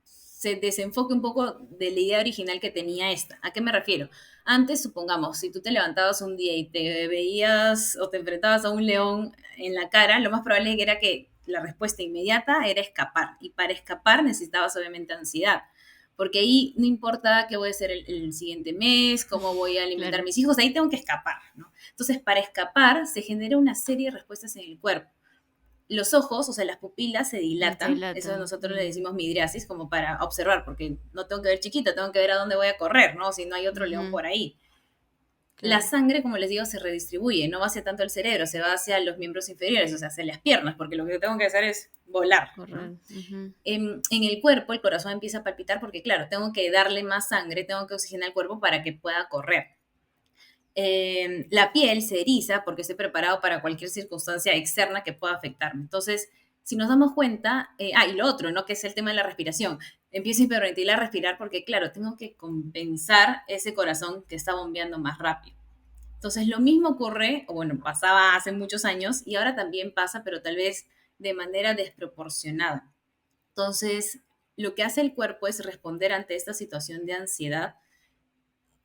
se desenfoque un poco de la idea original que tenía esta. ¿A qué me refiero? Antes, supongamos, si tú te levantabas un día y te veías o te enfrentabas a un león en la cara, lo más probable era que la respuesta inmediata era escapar. Y para escapar necesitabas obviamente ansiedad. Porque ahí no importa qué voy a hacer el siguiente mes, cómo voy a alimentar a
Claro.
mis hijos, ahí tengo que escapar, ¿no? Entonces, para escapar se genera una serie de respuestas en el cuerpo. Los ojos, o sea, las pupilas se
Se
dilatan, eso
dilatan.
nosotros le decimos midriasis, como para observar, porque no tengo que ver chiquita, tengo que ver a dónde voy a correr, ¿no? Si no hay otro león
Ujú,
por ahí. La
claro.
sangre, como les digo, se redistribuye, no va hacia tanto el cerebro, se va hacia los miembros inferiores, o sea, hacia las piernas, porque lo que tengo que hacer es volar, ¿no?
Correr. Ujú.
En el cuerpo, el corazón empieza a palpitar porque, claro, tengo que darle más sangre, tengo que oxigenar el cuerpo para que pueda correr. La piel se eriza porque estoy preparado para cualquier circunstancia externa que pueda afectarme. Entonces, si nos damos cuenta, y lo otro, ¿no? Que es el tema de la respiración. Empiezo a hiperventilar, a respirar porque, claro, tengo que compensar ese corazón que está bombeando más rápido. Entonces, lo mismo ocurre, o bueno, pasaba hace muchos años y ahora también pasa, pero tal vez de manera desproporcionada. Entonces, lo que hace el cuerpo es responder ante esta situación de ansiedad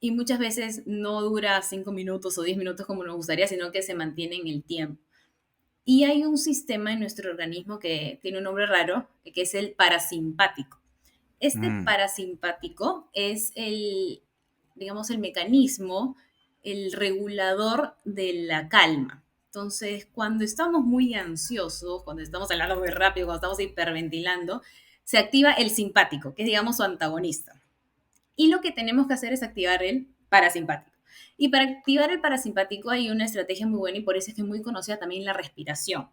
y muchas veces no dura 5 minutos o 10 minutos como nos gustaría, sino que se mantiene en el tiempo. Y hay un sistema en nuestro organismo que tiene un nombre raro, que es el parasimpático. Este
Mm,
parasimpático es digamos, el mecanismo, el regulador de la calma. Entonces, cuando estamos muy ansiosos, cuando estamos hablando muy rápido, cuando estamos hiperventilando, se activa el simpático, que es, digamos, su antagonista. Y lo que tenemos que hacer es activar el parasimpático. Y para activar el parasimpático hay una estrategia muy buena y por eso es que es muy conocida también la respiración.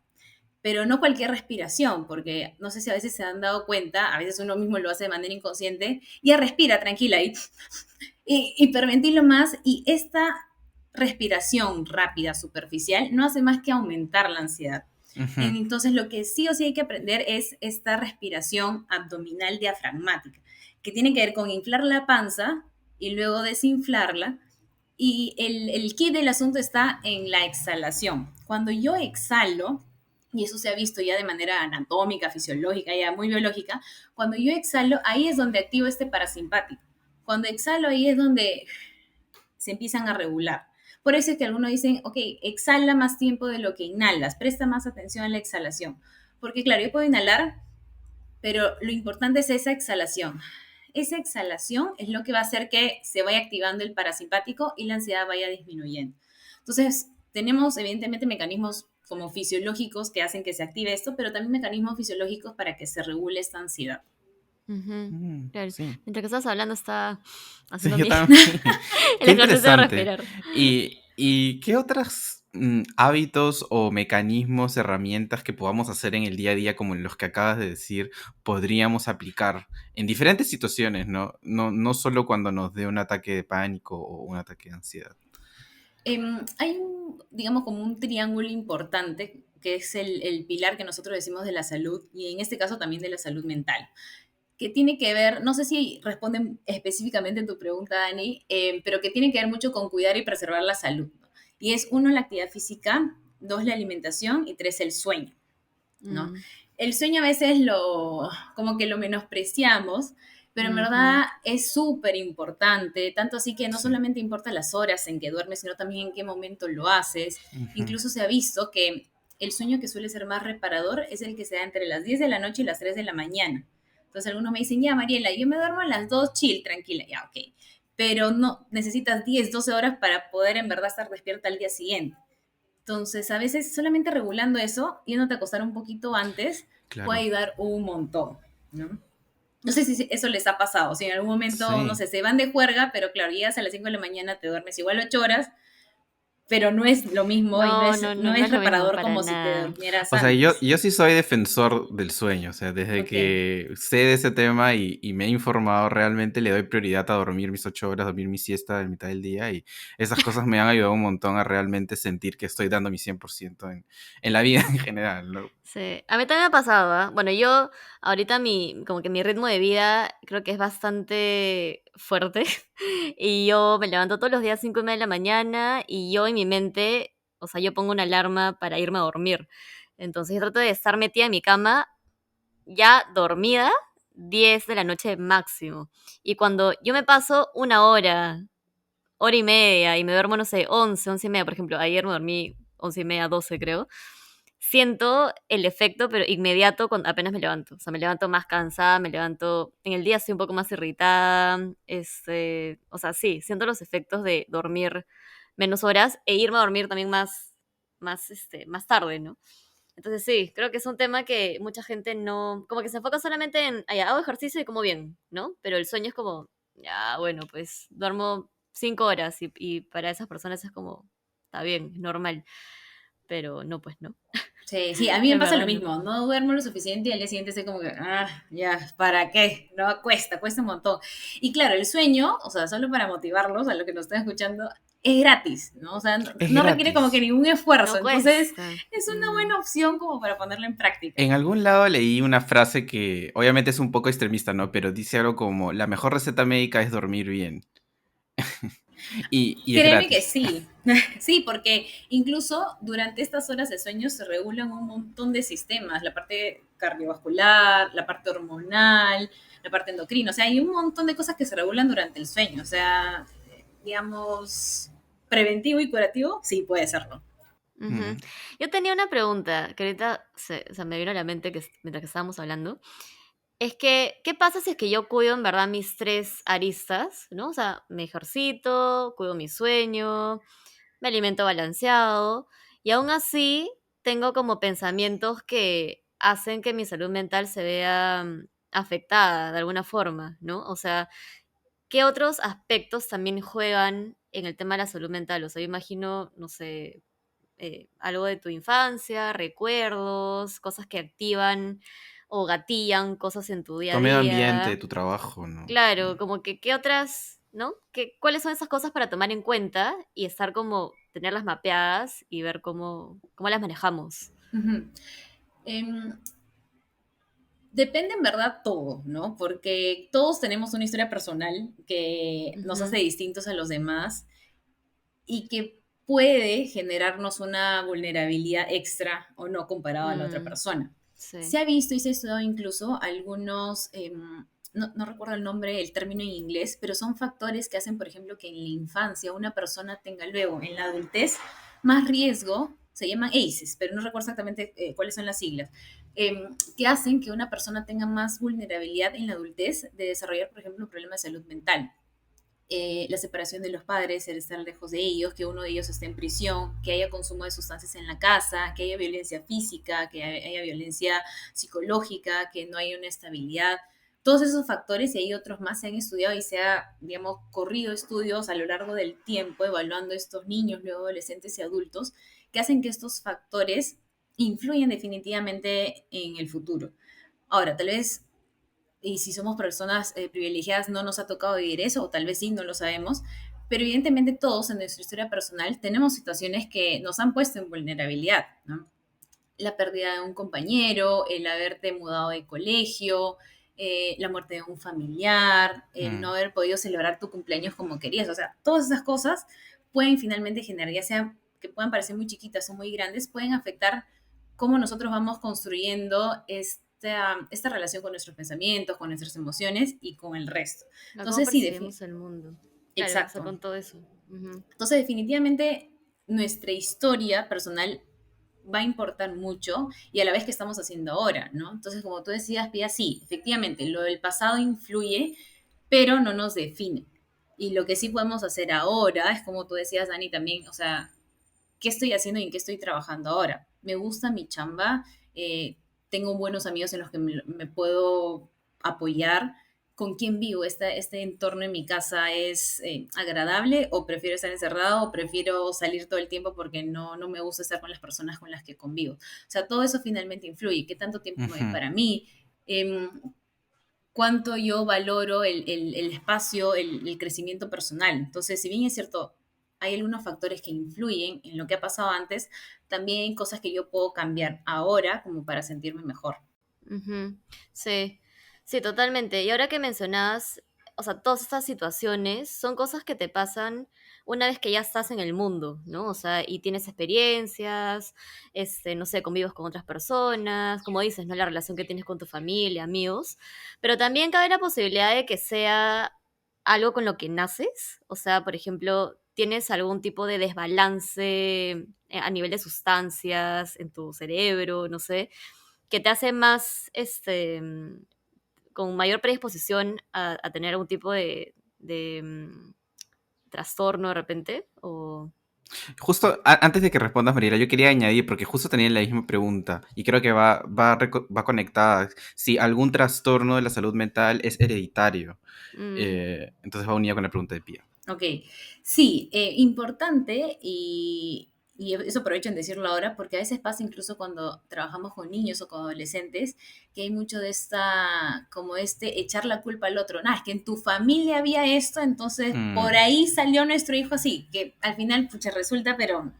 Pero no cualquier respiración, porque no sé si a veces se han dado cuenta, a veces uno mismo lo hace de manera inconsciente, ya respira tranquila y hiperventilo más y esta respiración rápida, superficial, no hace más que aumentar la ansiedad.
ujú.
Entonces, lo que sí o sí hay que aprender es esta respiración abdominal diafragmática, que tiene que ver con inflar la panza y luego desinflarla. Y el kit del asunto está en la exhalación. Cuando yo exhalo, y eso se ha visto ya de manera anatómica, fisiológica, ya muy biológica, cuando yo exhalo, ahí es donde activo este parasimpático. Cuando exhalo, ahí es donde se empiezan a regular. Por eso es que algunos dicen, ok, exhala más tiempo de lo que inhalas, presta más atención a la exhalación. Porque claro, yo puedo inhalar, pero lo importante es esa exhalación. Esa exhalación es lo que va a hacer que se vaya activando el parasimpático y la ansiedad vaya disminuyendo. Entonces, tenemos evidentemente mecanismos como fisiológicos que hacen que se active esto, pero también mecanismos fisiológicos para que se regule esta ansiedad.
Ujú, claro.
Sí.
Mientras que estabas hablando, estaba
Sí,
haciendo
yo
mi
también.
el
Qué
ejercicio de
interesante.
respirar.
¿Y qué otros hábitos o mecanismos, herramientas que podamos hacer en el día a día, como los que acabas de decir, podríamos aplicar en diferentes situaciones, ¿no? No solo cuando nos dé un ataque de pánico o un ataque de ansiedad.
Hay un, digamos, como un triángulo importante que es el pilar que nosotros decimos de la salud y en este caso también de la salud mental, que tiene que ver, no sé si responden específicamente en tu pregunta, Dani, pero que tiene que ver mucho con cuidar y preservar la salud, ¿no? Y es uno, la actividad física, dos, la alimentación y tres, el sueño, ¿no?
Mm,
El sueño a veces como que lo menospreciamos, pero en
Ujú.
verdad es súper importante, tanto así que no
Sí.
solamente importa las horas en que duermes, sino también en qué momento lo haces.
Ujú.
Incluso se ha visto que el sueño que suele ser más reparador es el que se da entre las 10 de la noche y las 3 de la mañana. Entonces algunos me dicen, ya Mariela, yo me duermo a las 2 chill, tranquila, ya, ok. Pero no, necesitas 10 12 horas para poder en verdad estar despierta al día siguiente. Entonces, a veces solamente regulando eso, yéndote a acostar un poquito antes, puede
Claro.
ayudar un montón, ¿no? No sé si eso les ha pasado, si en algún momento, no
Sí.
sé, se van de juerga, pero claro, llegas a las 5 de la mañana, te duermes igual 8 horas, pero no es lo mismo y no
No,
es,
no, no,
no
no
es
es lo mismo
reparador
para
como si te
nada.
durmieras
O sea, yo,
antes.
yo sí soy defensor del sueño, o sea, desde
Ok.
que sé de ese tema y me he informado realmente, le doy prioridad a dormir mis 8 horas, dormir mi siesta en mitad del día y esas cosas me han ayudado un montón a realmente sentir que estoy dando mi 100% en la vida en general, ¿no?
Sí, a mí también me ha pasado, ¿ah? Bueno, yo ahorita como que mi ritmo de vida creo que es bastante fuerte y yo me levanto todos los días 5:30 de la mañana y yo en mi mente, o sea, yo pongo una alarma para irme a dormir. Entonces yo trato de estar metida en mi cama ya dormida 10 de la noche máximo. Y cuando yo me paso una hora, hora y media y me duermo, no sé, 11:30, por ejemplo, ayer me dormí 11:30, 12 creo, siento el efecto, pero inmediato cuando apenas me levanto. O sea, me levanto más cansada, me levanto, en el día estoy un poco más irritada, o sea, sí, siento los efectos de dormir menos horas e irme a dormir también más tarde, ¿no? Entonces sí, creo que es un tema que mucha gente no, como que se enfoca solamente en, "Ay, hago ejercicio y como bien, ¿no? Pero el sueño es como, ya, bueno, pues duermo 5 horas y para esas personas es como, está bien, es normal, pero no, pues no,
Sí, sí, a mí me
en
pasa lo
verdad no.
mismo, no duermo lo suficiente y al día siguiente estoy como que, ya, ¿para qué? No, cuesta un montón. Y claro, el sueño, o sea, solo para motivarlos a los que nos están escuchando, es gratis, ¿no? O sea, no,
Es
no requiere como que
gratis.
ningún esfuerzo,
No
entonces
cuesta.
es una
Mm.
buena opción como para ponerla en práctica.
En algún lado leí una frase que obviamente es un poco extremista, ¿no? Pero dice algo como, la mejor receta médica es dormir bien. Y es
Créeme que
gratis.
sí, sí, porque incluso durante estas horas de sueño se regulan un montón de sistemas, la parte cardiovascular, la parte hormonal, la parte endocrina, o sea, hay un montón de cosas que se regulan durante el sueño, o sea, digamos, preventivo y curativo, sí puede serlo.
Ujú.
Ujú.
Yo tenía una pregunta que ahorita o sea, me vino a la mente mientras que estábamos hablando. Es que, ¿qué pasa si es que yo cuido en verdad mis tres aristas, ¿no? O sea, me ejercito, cuido mi sueño, me alimento balanceado y aún así tengo como pensamientos que hacen que mi salud mental se vea afectada de alguna forma, ¿no? O sea, ¿qué otros aspectos también juegan en el tema de la salud mental? O sea, yo imagino, no sé, algo de tu infancia, recuerdos, cosas que activan o gatillan cosas en tu día a
Tu medio ambiente,
día.
tu trabajo, ¿no?
Claro, como que qué otras, ¿no? ¿Cuáles son esas cosas para tomar en cuenta y estar como, tenerlas mapeadas y ver cómo las manejamos?
Ujú. Em, Depende en verdad todo, ¿no? Porque todos tenemos una historia personal que nos hace
Ujú.
distintos a los demás y que puede generarnos una vulnerabilidad extra o no comparado a la otra
Mm,
persona.
sí.
Se ha visto y se ha estudiado incluso algunos, no recuerdo el nombre, el término en inglés, pero son factores que hacen, por ejemplo, que en la infancia una persona tenga luego en la adultez más riesgo, se llaman ACEs, pero no recuerdo exactamente cuáles son las siglas, que hacen que una persona tenga más vulnerabilidad en la adultez de desarrollar, por ejemplo, un problema de salud mental. La separación de los padres, el estar lejos de ellos, que uno de ellos esté en prisión, que haya consumo de sustancias en la casa, que haya violencia física, que haya violencia psicológica, que no haya una estabilidad. Todos esos factores y hay otros más se han estudiado y se ha, digamos, corrido estudios a lo largo del tiempo evaluando estos niños, luego adolescentes y adultos, que hacen que estos factores influyen definitivamente en el futuro. Ahora, tal vez y si somos personas privilegiadas no nos ha tocado vivir eso, o tal vez sí, no lo sabemos, pero evidentemente todos en nuestra historia personal tenemos situaciones que nos han puesto en vulnerabilidad, ¿no? La pérdida de un compañero, el haberte mudado de colegio, la muerte de un familiar, el no
Mm.
haber podido celebrar tu cumpleaños como querías, o sea, todas esas cosas pueden finalmente generar, ya sea que puedan parecer muy chiquitas o muy grandes, pueden afectar cómo nosotros vamos construyendo esta relación con nuestros pensamientos, con nuestras emociones y con el resto.
A cómo
Entonces, sí,
percibimos el mundo. Claro, o sea,
exacto.
con todo eso. Ujú.
Entonces, definitivamente, nuestra historia personal va a importar mucho y a la vez que estamos haciendo ahora, ¿no? Entonces, como tú decías, Pia, sí, efectivamente, lo del pasado influye, pero no nos define. Y lo que sí podemos hacer ahora es como tú decías, Dani, también, o sea, ¿qué estoy haciendo y en qué estoy trabajando ahora? Me gusta mi chamba, eh, tengo buenos amigos en los que me puedo apoyar, con quién vivo, este entorno en mi casa es agradable o prefiero estar encerrado o prefiero salir todo el tiempo porque no me gusta estar con las personas con las que convivo. O sea, todo eso finalmente influye. ¿Qué tanto tiempo me doy
Ujú.
para mí? Cuánto yo valoro el espacio, el crecimiento personal. Entonces, si bien es cierto, hay algunos factores que influyen en lo que ha pasado antes, también hay cosas que yo puedo cambiar ahora como para sentirme mejor.
Ujú. Sí, sí, totalmente. Y ahora que mencionabas, o sea, todas estas situaciones son cosas que te pasan una vez que ya estás en el mundo, ¿no? O sea, y tienes experiencias, no sé, convives con otras personas, como dices, ¿no? La relación que tienes con tu familia, amigos. Pero también cabe la posibilidad de que sea algo con lo que naces. O sea, por ejemplo, tienes algún tipo de desbalance a nivel de sustancias en tu cerebro, no sé que te hace más, con mayor predisposición a tener algún tipo de trastorno de repente, o...
Justo antes de que respondas, Mariela, yo quería añadir, porque justo tenía la misma pregunta y creo que va conectada. Si algún trastorno de la salud mental es hereditario.
Mm,
Entonces va unida con la pregunta de Pía.
Ok, sí, importante y eso aprovecho en decirlo ahora porque a veces pasa incluso cuando trabajamos con niños o con adolescentes que hay mucho de esta, como echar la culpa al otro. Nada, es que en tu familia había esto, entonces por
Mm,
ahí salió nuestro hijo así, que al final pucha, resulta pero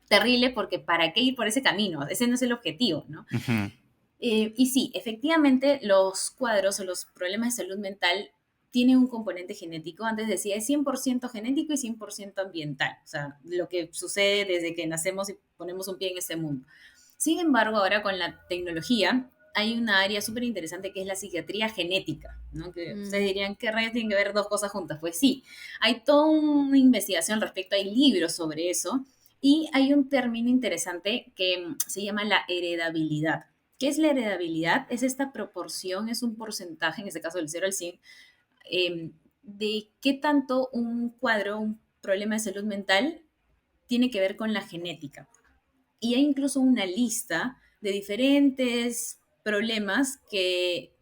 terrible porque ¿para qué ir por ese camino? Ese no es el objetivo, ¿no?
ujú,
Y sí, efectivamente, los cuadros o los problemas de salud mental tienen un componente genético. Antes decía, es 100% genético y 100% ambiental. O sea, lo que sucede desde que nacemos y ponemos un pie en este mundo. Sin embargo, ahora con la tecnología hay una área súper interesante que es la psiquiatría genética, ¿no? Que ustedes
mm,
dirían, ¿qué rayos tienen que ver dos cosas juntas? Pues sí, hay toda una investigación al respecto, hay libros sobre eso y hay un término interesante que se llama la heredabilidad. ¿Qué es la heredabilidad? Es esta proporción, es un porcentaje, en este caso del 0 al 100, de qué tanto un cuadro, un problema de salud mental tiene que ver con la genética. Y hay incluso una lista de diferentes problemas que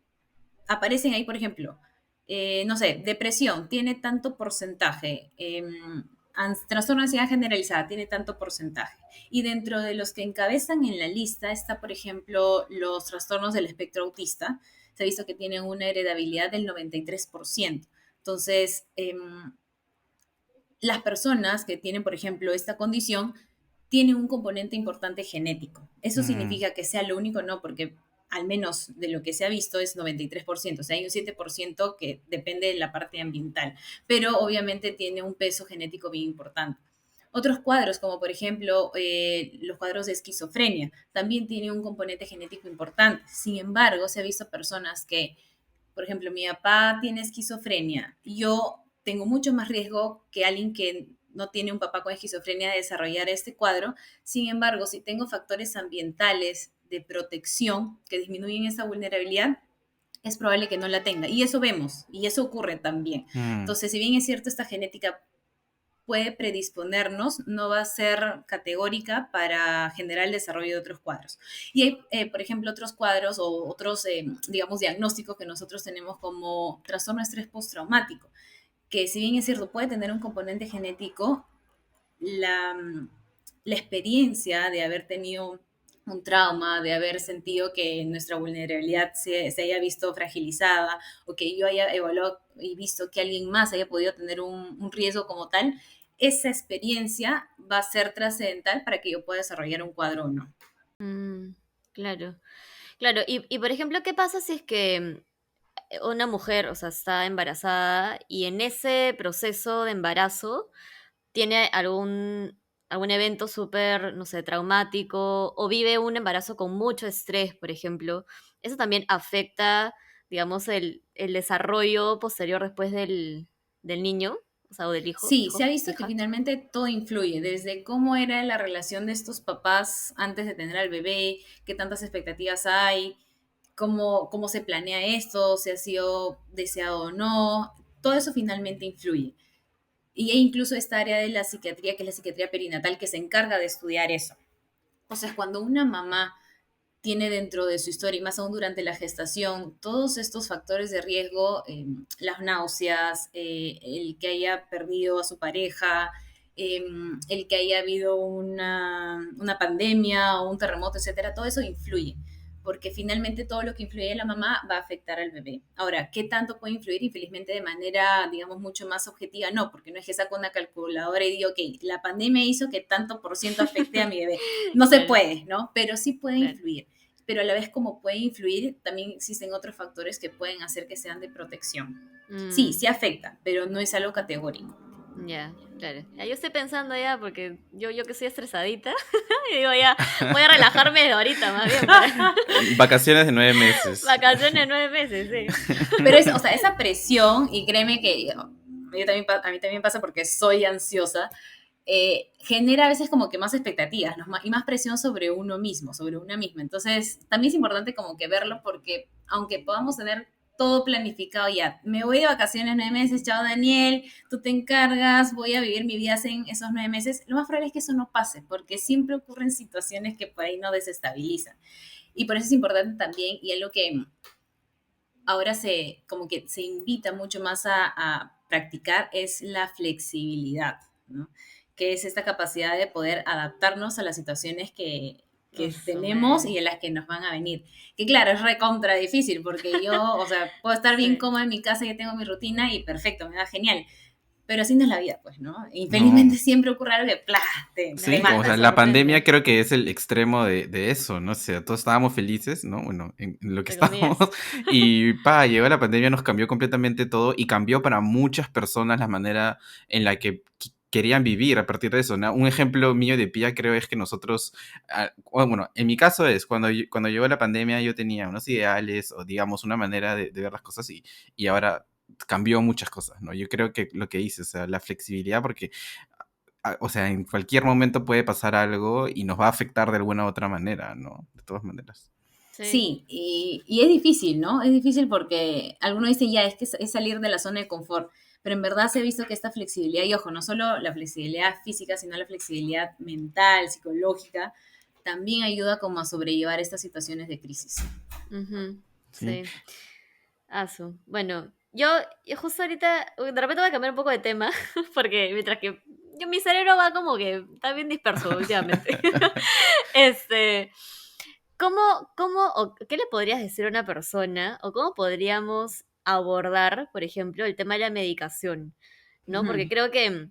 aparecen ahí, por ejemplo, no sé, depresión tiene tanto porcentaje, trastorno de ansiedad generalizada tiene tanto porcentaje. Y dentro de los que encabezan en la lista está, por ejemplo, los trastornos del espectro autista. Se ha visto que tienen una heredabilidad del 93%. Entonces, las personas que tienen, por ejemplo, esta condición, tienen un componente importante genético. ¿Eso
mm,
significa que sea lo único? No, porque al menos de lo que se ha visto es 93%, o sea, hay un 7% que depende de la parte ambiental, pero obviamente tiene un peso genético bien importante. Otros cuadros, como por ejemplo los cuadros de esquizofrenia, también tienen un componente genético importante. Sin embargo, se ha visto personas que, por ejemplo, mi papá tiene esquizofrenia, yo tengo mucho más riesgo que alguien que no tiene un papá con esquizofrenia de desarrollar este cuadro. Sin embargo, si tengo factores ambientales de protección que disminuyen esa vulnerabilidad, es probable que no la tenga. Y eso vemos, y eso ocurre también.
mm.
Entonces, si bien es cierto, esta genética puede predisponernos, no va a ser categórica para generar el desarrollo de otros cuadros. Y hay, por ejemplo, otros cuadros o otros, digamos, diagnósticos que nosotros tenemos como trastorno de estrés postraumático, que si bien es cierto, puede tener un componente genético, la experiencia de haber tenido un trauma, de haber sentido que nuestra vulnerabilidad se haya visto fragilizada o que yo haya evaluado y visto que alguien más haya podido tener un riesgo como tal, esa experiencia va a ser trascendental para que yo pueda desarrollar un cuadro o no.
mm, claro, claro. Y por ejemplo, ¿qué pasa si es que una mujer, o sea, está embarazada y en ese proceso de embarazo tiene algún evento súper, no sé, traumático o vive un embarazo con mucho estrés, por ejemplo? eso también afecta, digamos, el desarrollo posterior después del niño, o sea, o del
Sí, se ha visto que
hija.
finalmente todo influye, desde cómo era la relación de estos papás antes de tener al bebé, qué tantas expectativas hay, cómo se planea esto, si ha sido deseado o no, todo eso finalmente influye. Y hay incluso esta área de la psiquiatría, que es la psiquiatría perinatal, que se encarga de estudiar eso. O sea, cuando una mamá tiene dentro de su historia, y más aún durante la gestación, todos estos factores de riesgo, las náuseas, el que haya perdido a su pareja, el que haya habido una pandemia o un terremoto, etcétera, todo eso influye, porque finalmente todo lo que influye en la mamá va a afectar al bebé. Ahora, ¿qué tanto puede influir? Infelizmente de manera, digamos, mucho más objetiva, no, porque no es que saco una calculadora y digo, ok, la pandemia hizo que tanto por ciento afecte a mi bebé. No se
Claro,
puede, ¿no? Pero sí puede
claro.
influir, pero a la vez como puede influir, también existen otros factores que pueden hacer que sean de protección. Sí,
Mm,
sí afecta, pero no es algo categórico.
ya, claro. Ya, yo estoy pensando ya, porque yo que soy estresadita, y digo ya, voy a relajarme de ahorita más bien para
Vacaciones de 9 meses.
vacaciones 9 meses, sí.
Pero es, o sea, esa presión, y créeme que yo también, a mí también pasa porque soy ansiosa, genera a veces como que más expectativas, ¿no? Y más presión sobre uno mismo, sobre una misma. Entonces, también es importante como que verlo porque aunque podamos tener todo planificado ya, me voy de vacaciones 9 meses, chao Daniel, tú te encargas, voy a vivir mi vida en esos 9 meses, lo más probable es que eso no pase, porque siempre ocurren situaciones que por ahí no desestabilizan. Y por eso es importante también, y algo que ahora como que se invita mucho más a practicar es la flexibilidad, ¿no? Que es esta capacidad de poder adaptarnos a las situaciones que
Su
tenemos
madre.
y en las que nos van a venir. Que claro, es recontra difícil porque yo, o sea, puedo estar bien
Sí.
cómoda en mi casa, ya tengo mi rutina y perfecto, me va genial. Pero así no es la vida, pues, ¿no? Infelizmente
No.
siempre ocurre algo que, ¡plá!,
La
te
Sí, como, o
vida te
sea,
mata.
la pandemia
sorprende,
creo que es el extremo de eso, ¿no? O sea, todos estábamos felices, ¿no? Bueno, en lo que
entre
estábamos,
comillas.
y llegó la pandemia, nos cambió completamente todo y cambió para muchas personas la manera en la que querían vivir a partir de eso, ¿no? Un ejemplo mío de pía creo es que nosotros, bueno, en mi caso es, cuando llegó la pandemia yo tenía unos ideales o digamos una manera de ver las cosas y ahora cambió muchas cosas, ¿no? Yo creo que lo que hice, o sea, la flexibilidad, porque o sea, en cualquier momento puede pasar algo y nos va a afectar de alguna u otra manera, ¿no? De todas maneras.
Sí,
Sí, y es difícil, ¿no? Es difícil porque algunos dicen ya, es que es salir de la zona de confort, pero en verdad se ha visto que esta flexibilidad, y ojo, no solo la flexibilidad física, sino la flexibilidad mental, psicológica, también ayuda como a sobrellevar estas situaciones de crisis.
ujú,
Sí.
sí. Bueno, yo justo ahorita, de repente voy a cambiar un poco de tema, porque mientras que mi cerebro va como que está bien disperso últimamente. Este, o qué le podrías decir a una persona, o cómo podríamos abordar, por ejemplo, el tema de la medicación, ¿no? Porque
Ujú.
creo que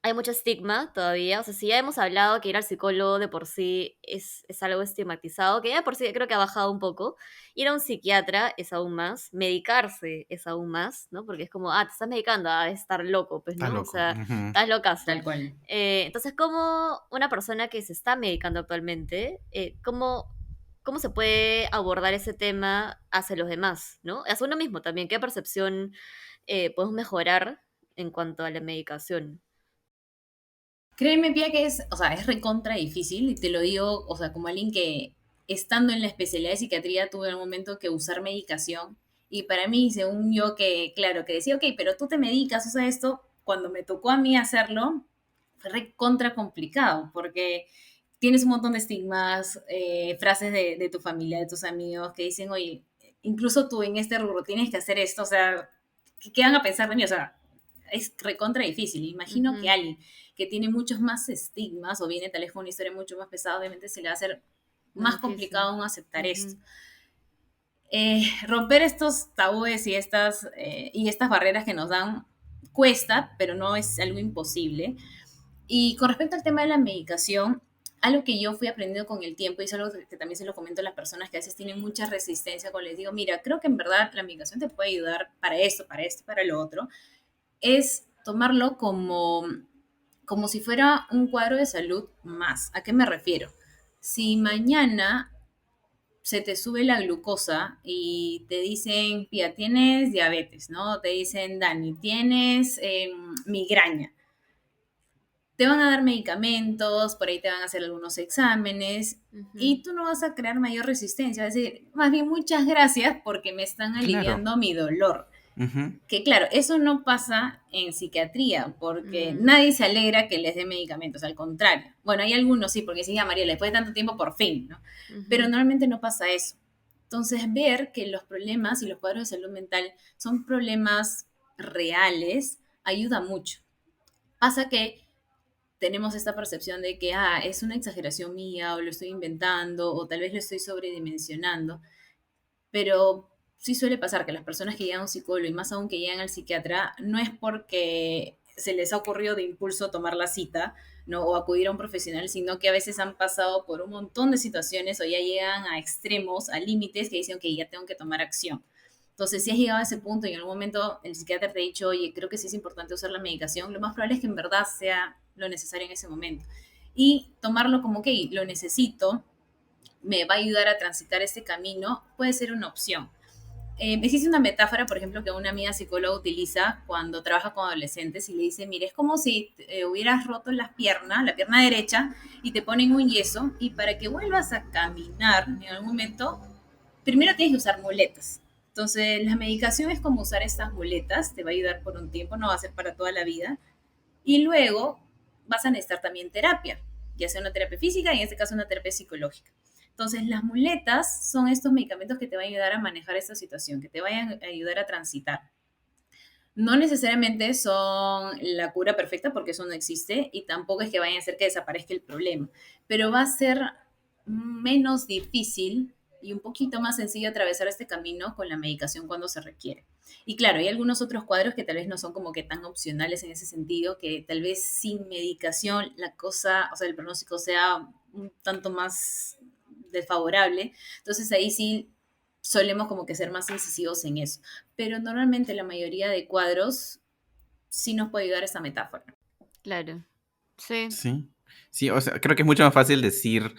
hay mucho estigma todavía. O sea, si ya hemos hablado que ir al psicólogo de por sí es algo estigmatizado, que ya de por sí creo que ha bajado un poco. Ir a un psiquiatra es aún más, medicarse es aún más, ¿no? Porque es como, te estás medicando, de estar loco, pues,
Está
¿no? O
loco.
sea,
Ujú.
estás locazo.
Tal cual.
Entonces, ¿cómo una persona que se está medicando actualmente, cómo se puede abordar ese tema hacia los demás, ¿no? Hacia uno mismo también. ¿Qué percepción podemos mejorar en cuanto a la medicación?
Créeme, Pia, que es, o sea, es recontra difícil, y te lo digo, o sea, como alguien que estando en la especialidad de psiquiatría tuve en un momento que usar medicación, y para mí, según yo, que, claro, que decía, ok, pero tú te medicas, usa esto, cuando me tocó a mí hacerlo, fue recontra complicado, porque tienes un montón de estigmas, frases de tu familia, de tus amigos, que dicen, oye, incluso tú en este rubro tienes que hacer esto, o sea, ¿qué van a pensar de mí? O sea, es recontra difícil. Imagino que
Ujú,
alguien que tiene muchos más estigmas o viene tal vez con una historia mucho más pesada, obviamente se le va a hacer
más
más
difícil.
complicado aún aceptar esto.
Ujú,
Romper estos tabúes y estas barreras que nos dan cuesta, pero no es algo imposible. Y con respecto al tema de la medicación, algo que yo fui aprendiendo con el tiempo y es algo que también se lo comento a las personas que a veces tienen mucha resistencia cuando les digo, mira, creo que en verdad la medicación te puede ayudar para esto, para esto, para lo otro, es tomarlo como si fuera un cuadro de salud más. ¿A qué me refiero? Si mañana se te sube la glucosa y te dicen, Pia, tienes diabetes, ¿no? Te dicen, Dani, tienes migraña. Te van a dar medicamentos, por ahí te van a hacer algunos exámenes
Ujú.
y tú no vas a crear mayor resistencia. Vas a decir, más bien, muchas gracias porque me están
Claro.
aliviando mi dolor.
Ujú.
Que claro, eso no pasa en psiquiatría, porque
Mm,
nadie se alegra que les den medicamentos, al contrario. Bueno, hay algunos sí, porque sí, ya Mariela, después de tanto tiempo, por fin, ¿no? Pero
ujú.
normalmente no pasa eso. Entonces, ver que los problemas y los cuadros de salud mental son problemas reales ayuda mucho. Pasa que tenemos esta percepción de que es una exageración mía o lo estoy inventando o tal vez lo estoy sobredimensionando, pero sí suele pasar que las personas que llegan a un psicólogo y más aún que llegan al psiquiatra no es porque se les ha ocurrido de impulso tomar la cita, ¿no? O acudir a un profesional, sino que a veces han pasado por un montón de situaciones o ya llegan a extremos, a límites que dicen, que ya tengo que tomar acción. Entonces, si has llegado a ese punto y en algún momento el psiquiatra te ha dicho, oye, creo que sí es importante usar la medicación, lo más probable es que en verdad sea lo necesario en ese momento. Y tomarlo como que lo necesito, me va a ayudar a transitar este camino, puede ser una opción. Existe una metáfora, por ejemplo, que una amiga psicóloga utiliza cuando trabaja con adolescentes y le dice, mire, es como si hubieras roto la pierna derecha, y te ponen un yeso y para que vuelvas a caminar en algún momento, primero tienes que usar muletas. Entonces, la medicación es como usar estas muletas, te va a ayudar por un tiempo, no va a ser para toda la vida. Y luego vas a necesitar también terapia, ya sea una terapia física y en este caso una terapia psicológica. Entonces, las muletas son estos medicamentos que te van a ayudar a manejar esta situación, que te vayan a ayudar a transitar. No necesariamente son la cura perfecta porque eso no existe y tampoco es que vayan a hacer que desaparezca el problema, pero va a ser menos difícil y un poquito más sencillo atravesar este camino con la medicación cuando se requiere. Y claro, hay algunos otros cuadros que tal vez no son como que tan opcionales en ese sentido, que tal vez sin medicación la cosa, o sea, el pronóstico sea un tanto más desfavorable. Entonces ahí sí solemos como que ser más incisivos en eso, pero normalmente la mayoría de cuadros sí nos puede ayudar esa metáfora.
Claro. Sí.
Sí. Sí, o sea, creo que es mucho más fácil decir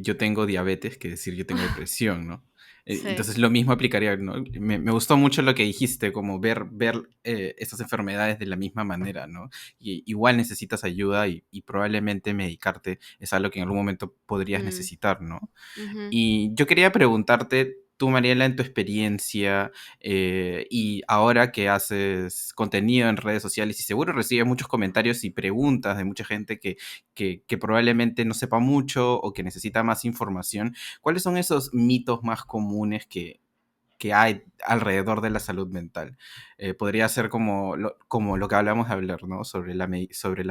yo tengo diabetes que decir yo tengo depresión, ¿no?
Sí.
Entonces lo mismo aplicaría, ¿no? Me gustó mucho lo que dijiste, como ver estas enfermedades de la misma manera, ¿no? Y igual necesitas ayuda y probablemente medicarte es algo que en algún momento podrías
Mm,
necesitar, ¿no?
ujú.
Y yo quería preguntarte, tú, Mariela, en tu experiencia y ahora que haces contenido en redes sociales y seguro recibes muchos comentarios y preguntas de mucha gente que probablemente no sepa mucho o que necesita más información, ¿cuáles son esos mitos más comunes que hay alrededor de la salud mental? Podría ser como lo que hablamos de hablar, ¿no? Sobre la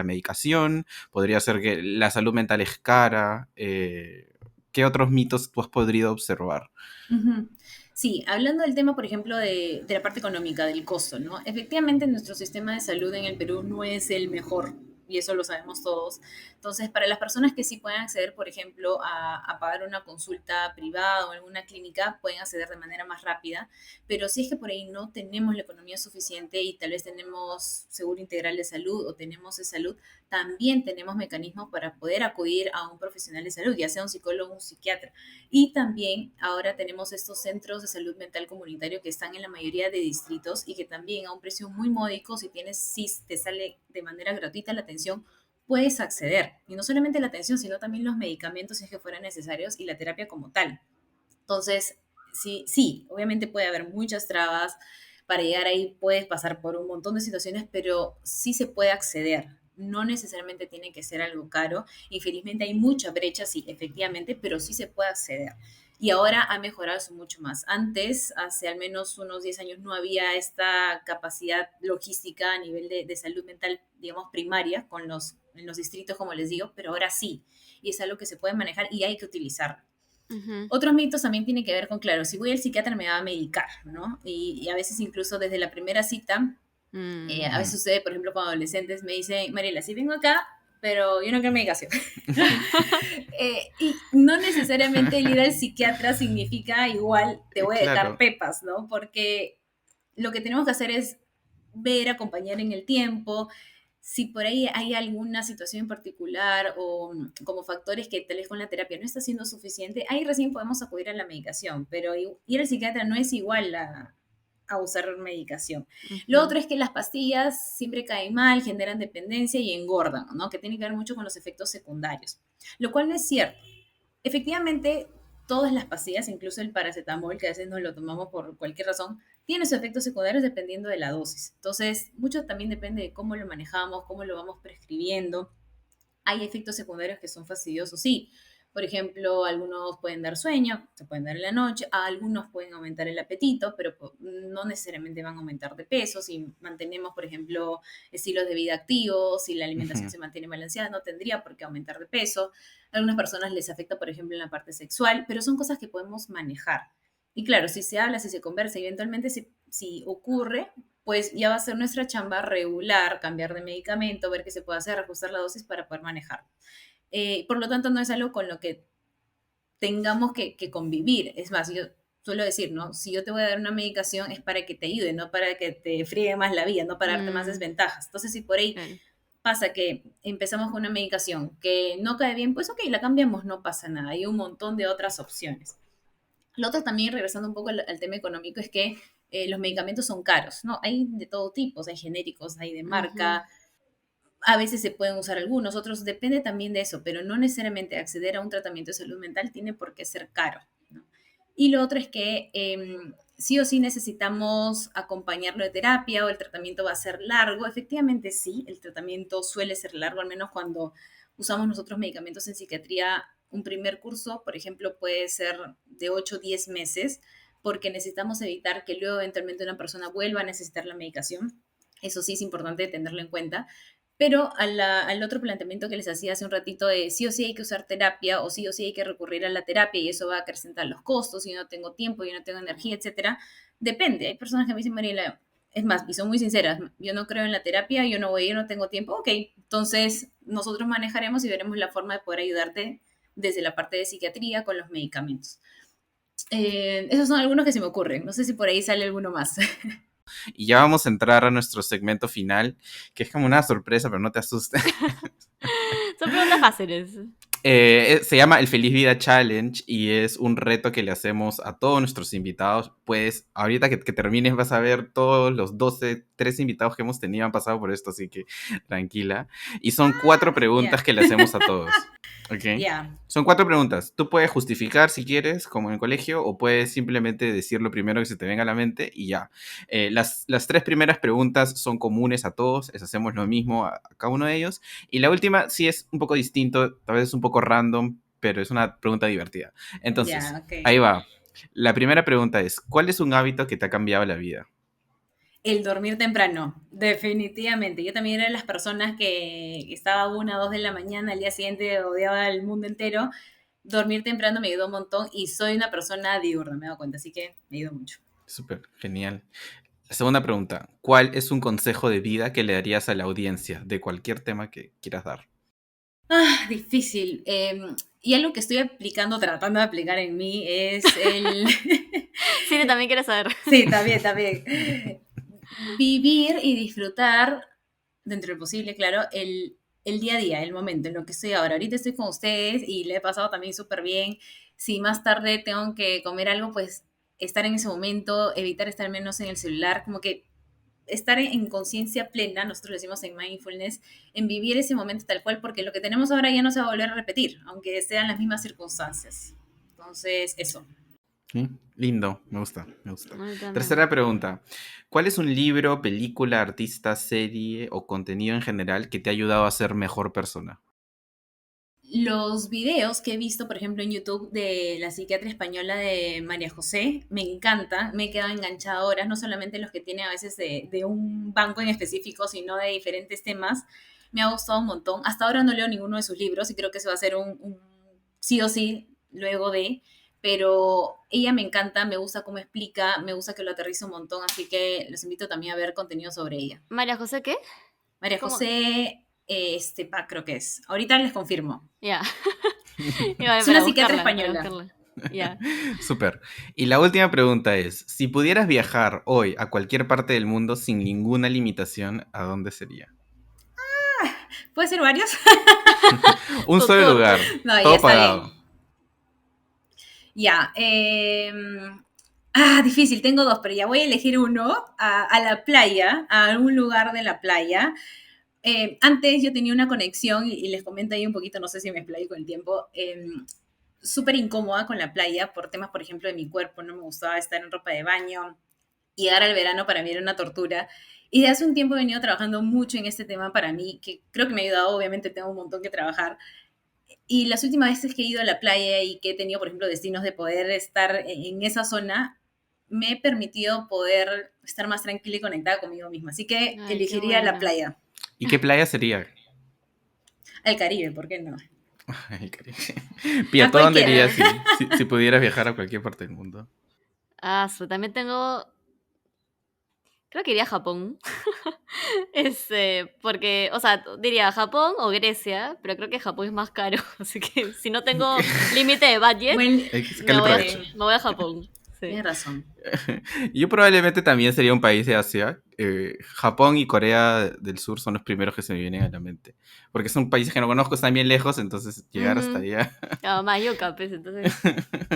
medicación, podría ser que la salud mental es cara. ¿Qué otros mitos tú has podido observar?
Ujú. Sí, hablando del tema, por ejemplo, de la parte económica, del costo, ¿no? Efectivamente, nuestro sistema de salud en el Perú no es el mejor, y eso lo sabemos todos. Entonces, para las personas que sí pueden acceder, por ejemplo, a pagar una consulta privada o en alguna clínica, pueden acceder de manera más rápida, pero si es que por ahí no tenemos la economía suficiente y tal vez tenemos seguro integral de salud o tenemos de salud, también tenemos mecanismos para poder acudir a un profesional de salud, ya sea un psicólogo o un psiquiatra. Y también ahora tenemos estos centros de salud mental comunitario que están en la mayoría de distritos y que también a un precio muy módico, si te sale de manera gratuita la atención, puedes acceder. Y no solamente la atención, sino también los medicamentos si es que fueran necesarios y la terapia como tal. Entonces, sí, sí, obviamente puede haber muchas trabas. Para llegar ahí puedes pasar por un montón de situaciones, pero sí se puede acceder. No necesariamente tiene que ser algo caro. Infelizmente hay mucha brecha, sí, efectivamente, pero sí se puede acceder. Y ahora ha mejorado eso mucho más. Antes, hace al menos unos 10 años, no había esta capacidad logística a nivel de salud mental, digamos, primaria, en los distritos, como les digo, pero ahora sí. Y es algo que se puede manejar y hay que utilizar.
Ujú.
Otros mitos también tienen que ver con, claro, si voy al psiquiatra me va a medicar, ¿no? Y a veces incluso desde la primera cita,
Mm,
a veces
Ujú.
sucede, por ejemplo, con adolescentes, me dicen, Mariela, si vengo acá, pero yo no quiero medicación. Y no necesariamente el ir al psiquiatra significa igual te voy a dejar
Claro,
pepas, ¿no? Porque lo que tenemos que hacer es ver, acompañar en el tiempo. Si por ahí hay alguna situación en particular o como factores que tal vez con la terapia no está siendo suficiente, ahí recién podemos acudir a la medicación, pero ir al psiquiatra no es igual a usar medicación. Lo
Ujú.
otro es que las pastillas siempre caen mal, generan dependencia y engordan, ¿no? Que tiene que ver mucho con los efectos secundarios, lo cual no es cierto. Efectivamente, todas las pastillas, incluso el paracetamol, que a veces no lo tomamos por cualquier razón, tiene sus efectos secundarios dependiendo de la dosis. Entonces, mucho también depende de cómo lo manejamos, cómo lo vamos prescribiendo. Hay efectos secundarios que son fastidiosos, sí. Por ejemplo, algunos pueden dar sueño, se pueden dar en la noche, a algunos pueden aumentar el apetito, pero no necesariamente van a aumentar de peso. Si mantenemos, por ejemplo, estilos de vida activos, si la alimentación
Ujú.
se mantiene balanceada, no tendría por qué aumentar de peso. A algunas personas les afecta, por ejemplo, en la parte sexual, pero son cosas que podemos manejar. Y claro, si se habla, si se conversa, y eventualmente si ocurre, pues ya va a ser nuestra chamba regular, cambiar de medicamento, ver qué se puede hacer, ajustar la dosis para poder manejarlo. Por lo tanto, no es algo con lo que tengamos que convivir. Es más, yo suelo decir, ¿no? Si yo te voy a dar una medicación es para que te ayude, no para que te friegue más la vida, no para darte más
Mm,
desventajas. Entonces, si por ahí
claro.
pasa que empezamos con una medicación que no cae bien, pues ok, la cambiamos, no pasa nada. Hay un montón de otras opciones. Lo otro también, regresando un poco al tema económico, es que los medicamentos son caros, ¿no? Hay de todo tipo, hay genéricos, hay de
Ujú.
marca, a veces se pueden usar algunos, otros, depende también de eso, pero no necesariamente acceder a un tratamiento de salud mental tiene por qué ser caro, ¿no? Y lo otro es que sí o sí necesitamos acompañarlo de terapia o el tratamiento va a ser largo. Efectivamente, sí, el tratamiento suele ser largo, al menos cuando usamos nosotros medicamentos en psiquiatría. Un primer curso, por ejemplo, puede ser de 8 o 10 meses, porque necesitamos evitar que luego eventualmente una persona vuelva a necesitar la medicación. Eso sí es importante tenerlo en cuenta. Pero al otro planteamiento que les hacía hace un ratito de sí o sí hay que usar terapia o sí hay que recurrir a la terapia y eso va a acrecentar los costos y yo no tengo tiempo, yo no tengo energía, etcétera, depende. Hay personas que me dicen, Mariela, es más, y son muy sinceras, yo no creo en la terapia, yo no voy, yo no tengo tiempo, ok, entonces nosotros manejaremos y veremos la forma de poder ayudarte desde la parte de psiquiatría con los medicamentos. Esos son algunos que se me ocurren, no sé si por ahí sale alguno más.
Y ya vamos a entrar a nuestro segmento final, que es como una sorpresa, pero no te asustes.
Son preguntas fáciles.
Se llama el Feliz Vida Challenge y es un reto que le hacemos a todos nuestros invitados. Pues ahorita que termines vas a ver todos los 13 invitados que hemos tenido han pasado por esto, así que tranquila. Y son 4 preguntas
Ya,
que le hacemos a todos. ¿Ok?
ya.
Son 4 preguntas. Tú puedes justificar si quieres, como en el colegio, o puedes simplemente decir lo primero que se te venga a la mente y ya. Las 3 primeras preguntas son comunes a todos, les hacemos lo mismo a cada uno de ellos. Y la última sí es un poco distinto, tal vez es un poco random, pero es una pregunta divertida. Entonces,
Ya, ok.
ahí va. La primera pregunta es, ¿cuál es un hábito que te ha cambiado la vida?
El dormir temprano, definitivamente. Yo también era de las personas que estaba 1 o 2 de la mañana, al día siguiente odiaba el mundo entero. Dormir temprano me ayudó un montón y soy una persona diurna, me he dado cuenta, así que me ayudó mucho.
Súper, genial. La segunda pregunta, ¿cuál es un consejo de vida que le darías a la audiencia de cualquier tema que quieras dar?
Ah, difícil. Y algo que estoy aplicando, tratando de aplicar en mí, es el...
Sí, también quiero saber.
Sí, también, también. Vivir y disfrutar, dentro de lo posible, claro, el día a día, el momento en lo que estoy ahora. Ahorita estoy con ustedes y le he pasado también súper bien. Si más tarde tengo que comer algo, pues estar en ese momento, evitar estar menos en el celular, como que estar en conciencia plena, nosotros lo decimos en mindfulness, en vivir ese momento tal cual, porque lo que tenemos ahora ya no se va a volver a repetir, aunque sean las mismas circunstancias. Entonces, eso.
¿Sí? Lindo, me gusta, me gusta.
A mí también.
Tercera pregunta, ¿cuál es un libro, película, artista, serie o contenido en general que te ha ayudado a ser mejor persona?
Los videos que he visto, por ejemplo, en YouTube de la psiquiatra española de María José, me encantan, me he quedado enganchada horas, no solamente los que tiene a veces de un banco en específico, sino de diferentes temas. Me ha gustado un montón. Hasta ahora no leo ninguno de sus libros y creo que se va a hacer un sí o sí luego de, pero ella me encanta, me gusta cómo explica, me gusta que lo aterriza un montón, así que los invito también a ver contenido sobre ella.
María José, ¿qué?
María
¿Cómo?
José creo que es. Ahorita les confirmo.
Ya. Y vale,
Es una
para
psiquiatra
buscarla, para
española.
buscarla. Ya.
Súper. Y la última pregunta es, si pudieras viajar hoy a cualquier parte del mundo sin ninguna limitación, ¿a dónde sería?
¿Puede ser varios?
Un
Tu
solo
tour.
lugar,
No, ya
todo
está
pagado.
bien. Ya. Difícil, tengo dos, pero ya voy a elegir uno, a la playa, a algún lugar de la playa. Antes yo tenía una conexión, y les comento ahí un poquito, no sé si me explayo con el tiempo, súper incómoda con la playa por temas, por ejemplo, de mi cuerpo. No me gustaba estar en ropa de baño. Llegar al verano para mí era una tortura. Y de hace un tiempo he venido trabajando mucho en este tema para mí, que creo que me ha ayudado. Obviamente tengo un montón que trabajar. Y las últimas veces que he ido a la playa y que he tenido, por ejemplo, destinos de poder estar en esa zona, me he permitido poder estar más tranquila y conectada conmigo misma. Así que
Ay, qué
elegiría la
bueno.
playa,
¿Y qué playa sería?
al Caribe, ¿por qué no?
Ay, Caribe. Pía,
A
¿tú a dónde
cualquiera.
irías si pudieras viajar a cualquier parte del mundo?
También tengo. Creo que iría a Japón. Porque, o sea, diría Japón o Grecia, pero creo que Japón es más caro. Así que si no tengo límite de budget,
Bueno,
Hay que
me
sacarle
voy a,
provecho.
sí,
me voy a Japón. Sí.
tienes razón.
Yo probablemente también sería un país de Asia. Japón y Corea del Sur son los primeros que se me vienen a la mente. Porque son países que no conozco, están bien lejos, entonces llegar hasta
Ujú.
allá.
Claro, más yuca, pues, entonces,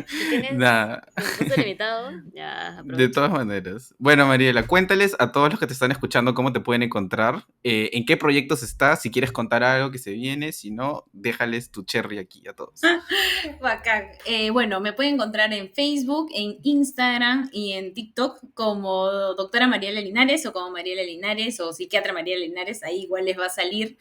si tienes
Nada,
presupuesto limitado, ya
de
aprovecha.
todas maneras. Bueno, Mariela, cuéntales a todos los que te están escuchando cómo te pueden encontrar, en qué proyectos estás, si quieres contar algo que se viene, si no, déjales tu cherry aquí a todos.
Bacán. Bueno, me pueden encontrar en Facebook, en Instagram y en TikTok como doctora Mariela Linares o como Mariela Linares o psiquiatra Mariela Linares. Ahí igual les va a salir.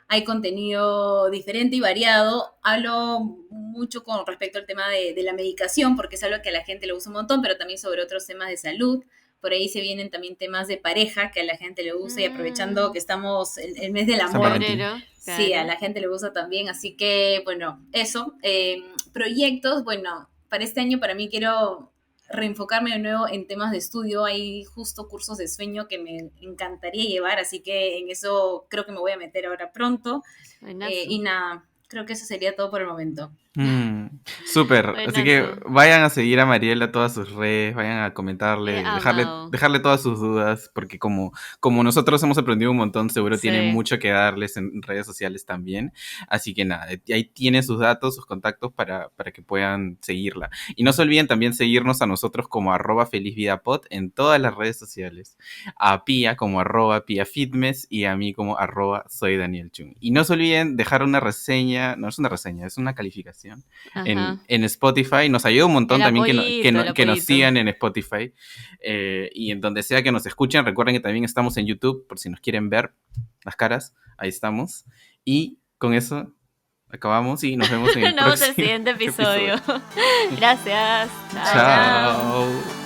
Hay contenido diferente y variado. Hablo mucho con respecto al tema de la medicación, porque es algo que a la gente le gusta un montón, pero también sobre otros temas de salud. Por ahí se vienen también temas de pareja que a la gente le gusta, y aprovechando
Mm,
que estamos el mes del
San
amor,
Valentín.
febrero,
sí, a
claro.
la gente le gusta también. Así que, bueno, eso. Proyectos, bueno, para este año para mí quiero reenfocarme de nuevo en temas de estudio. Hay justo cursos de sueño que me encantaría llevar, así que en eso creo que me voy a meter ahora pronto. Y
Buenazo.
nada, creo que eso sería todo por el momento.
Mm, súper. Así que
Buenazo.
vayan a seguir a Mariela todas sus redes, vayan a
He
comentarle,
amado.
dejarle todas sus dudas, porque como nosotros hemos aprendido un montón, seguro tiene
Sí.
mucho que darles en redes sociales también. Así que nada, ahí tienen sus datos, sus contactos para que puedan seguirla. Y no se olviden también seguirnos a nosotros como @felizvidapod en todas las redes sociales. A Pia como @PiaFitness y a mí como @soy Daniel Chung. Y no se olviden dejar una reseña, no es una reseña, es una calificación
Ajá.
en Spotify. Nos ayuda un montón
El
también
apoyito, el
que nos
apoyito.
sigan en Spotify, y en donde sea que nos escuchen. Recuerden que también estamos en YouTube por si nos quieren ver las caras. Ahí estamos. Y con eso acabamos y nos vemos en el
Nos vemos en el
próximo
siguiente episodio.
episodio.
Gracias. Chao, chao.
Chao.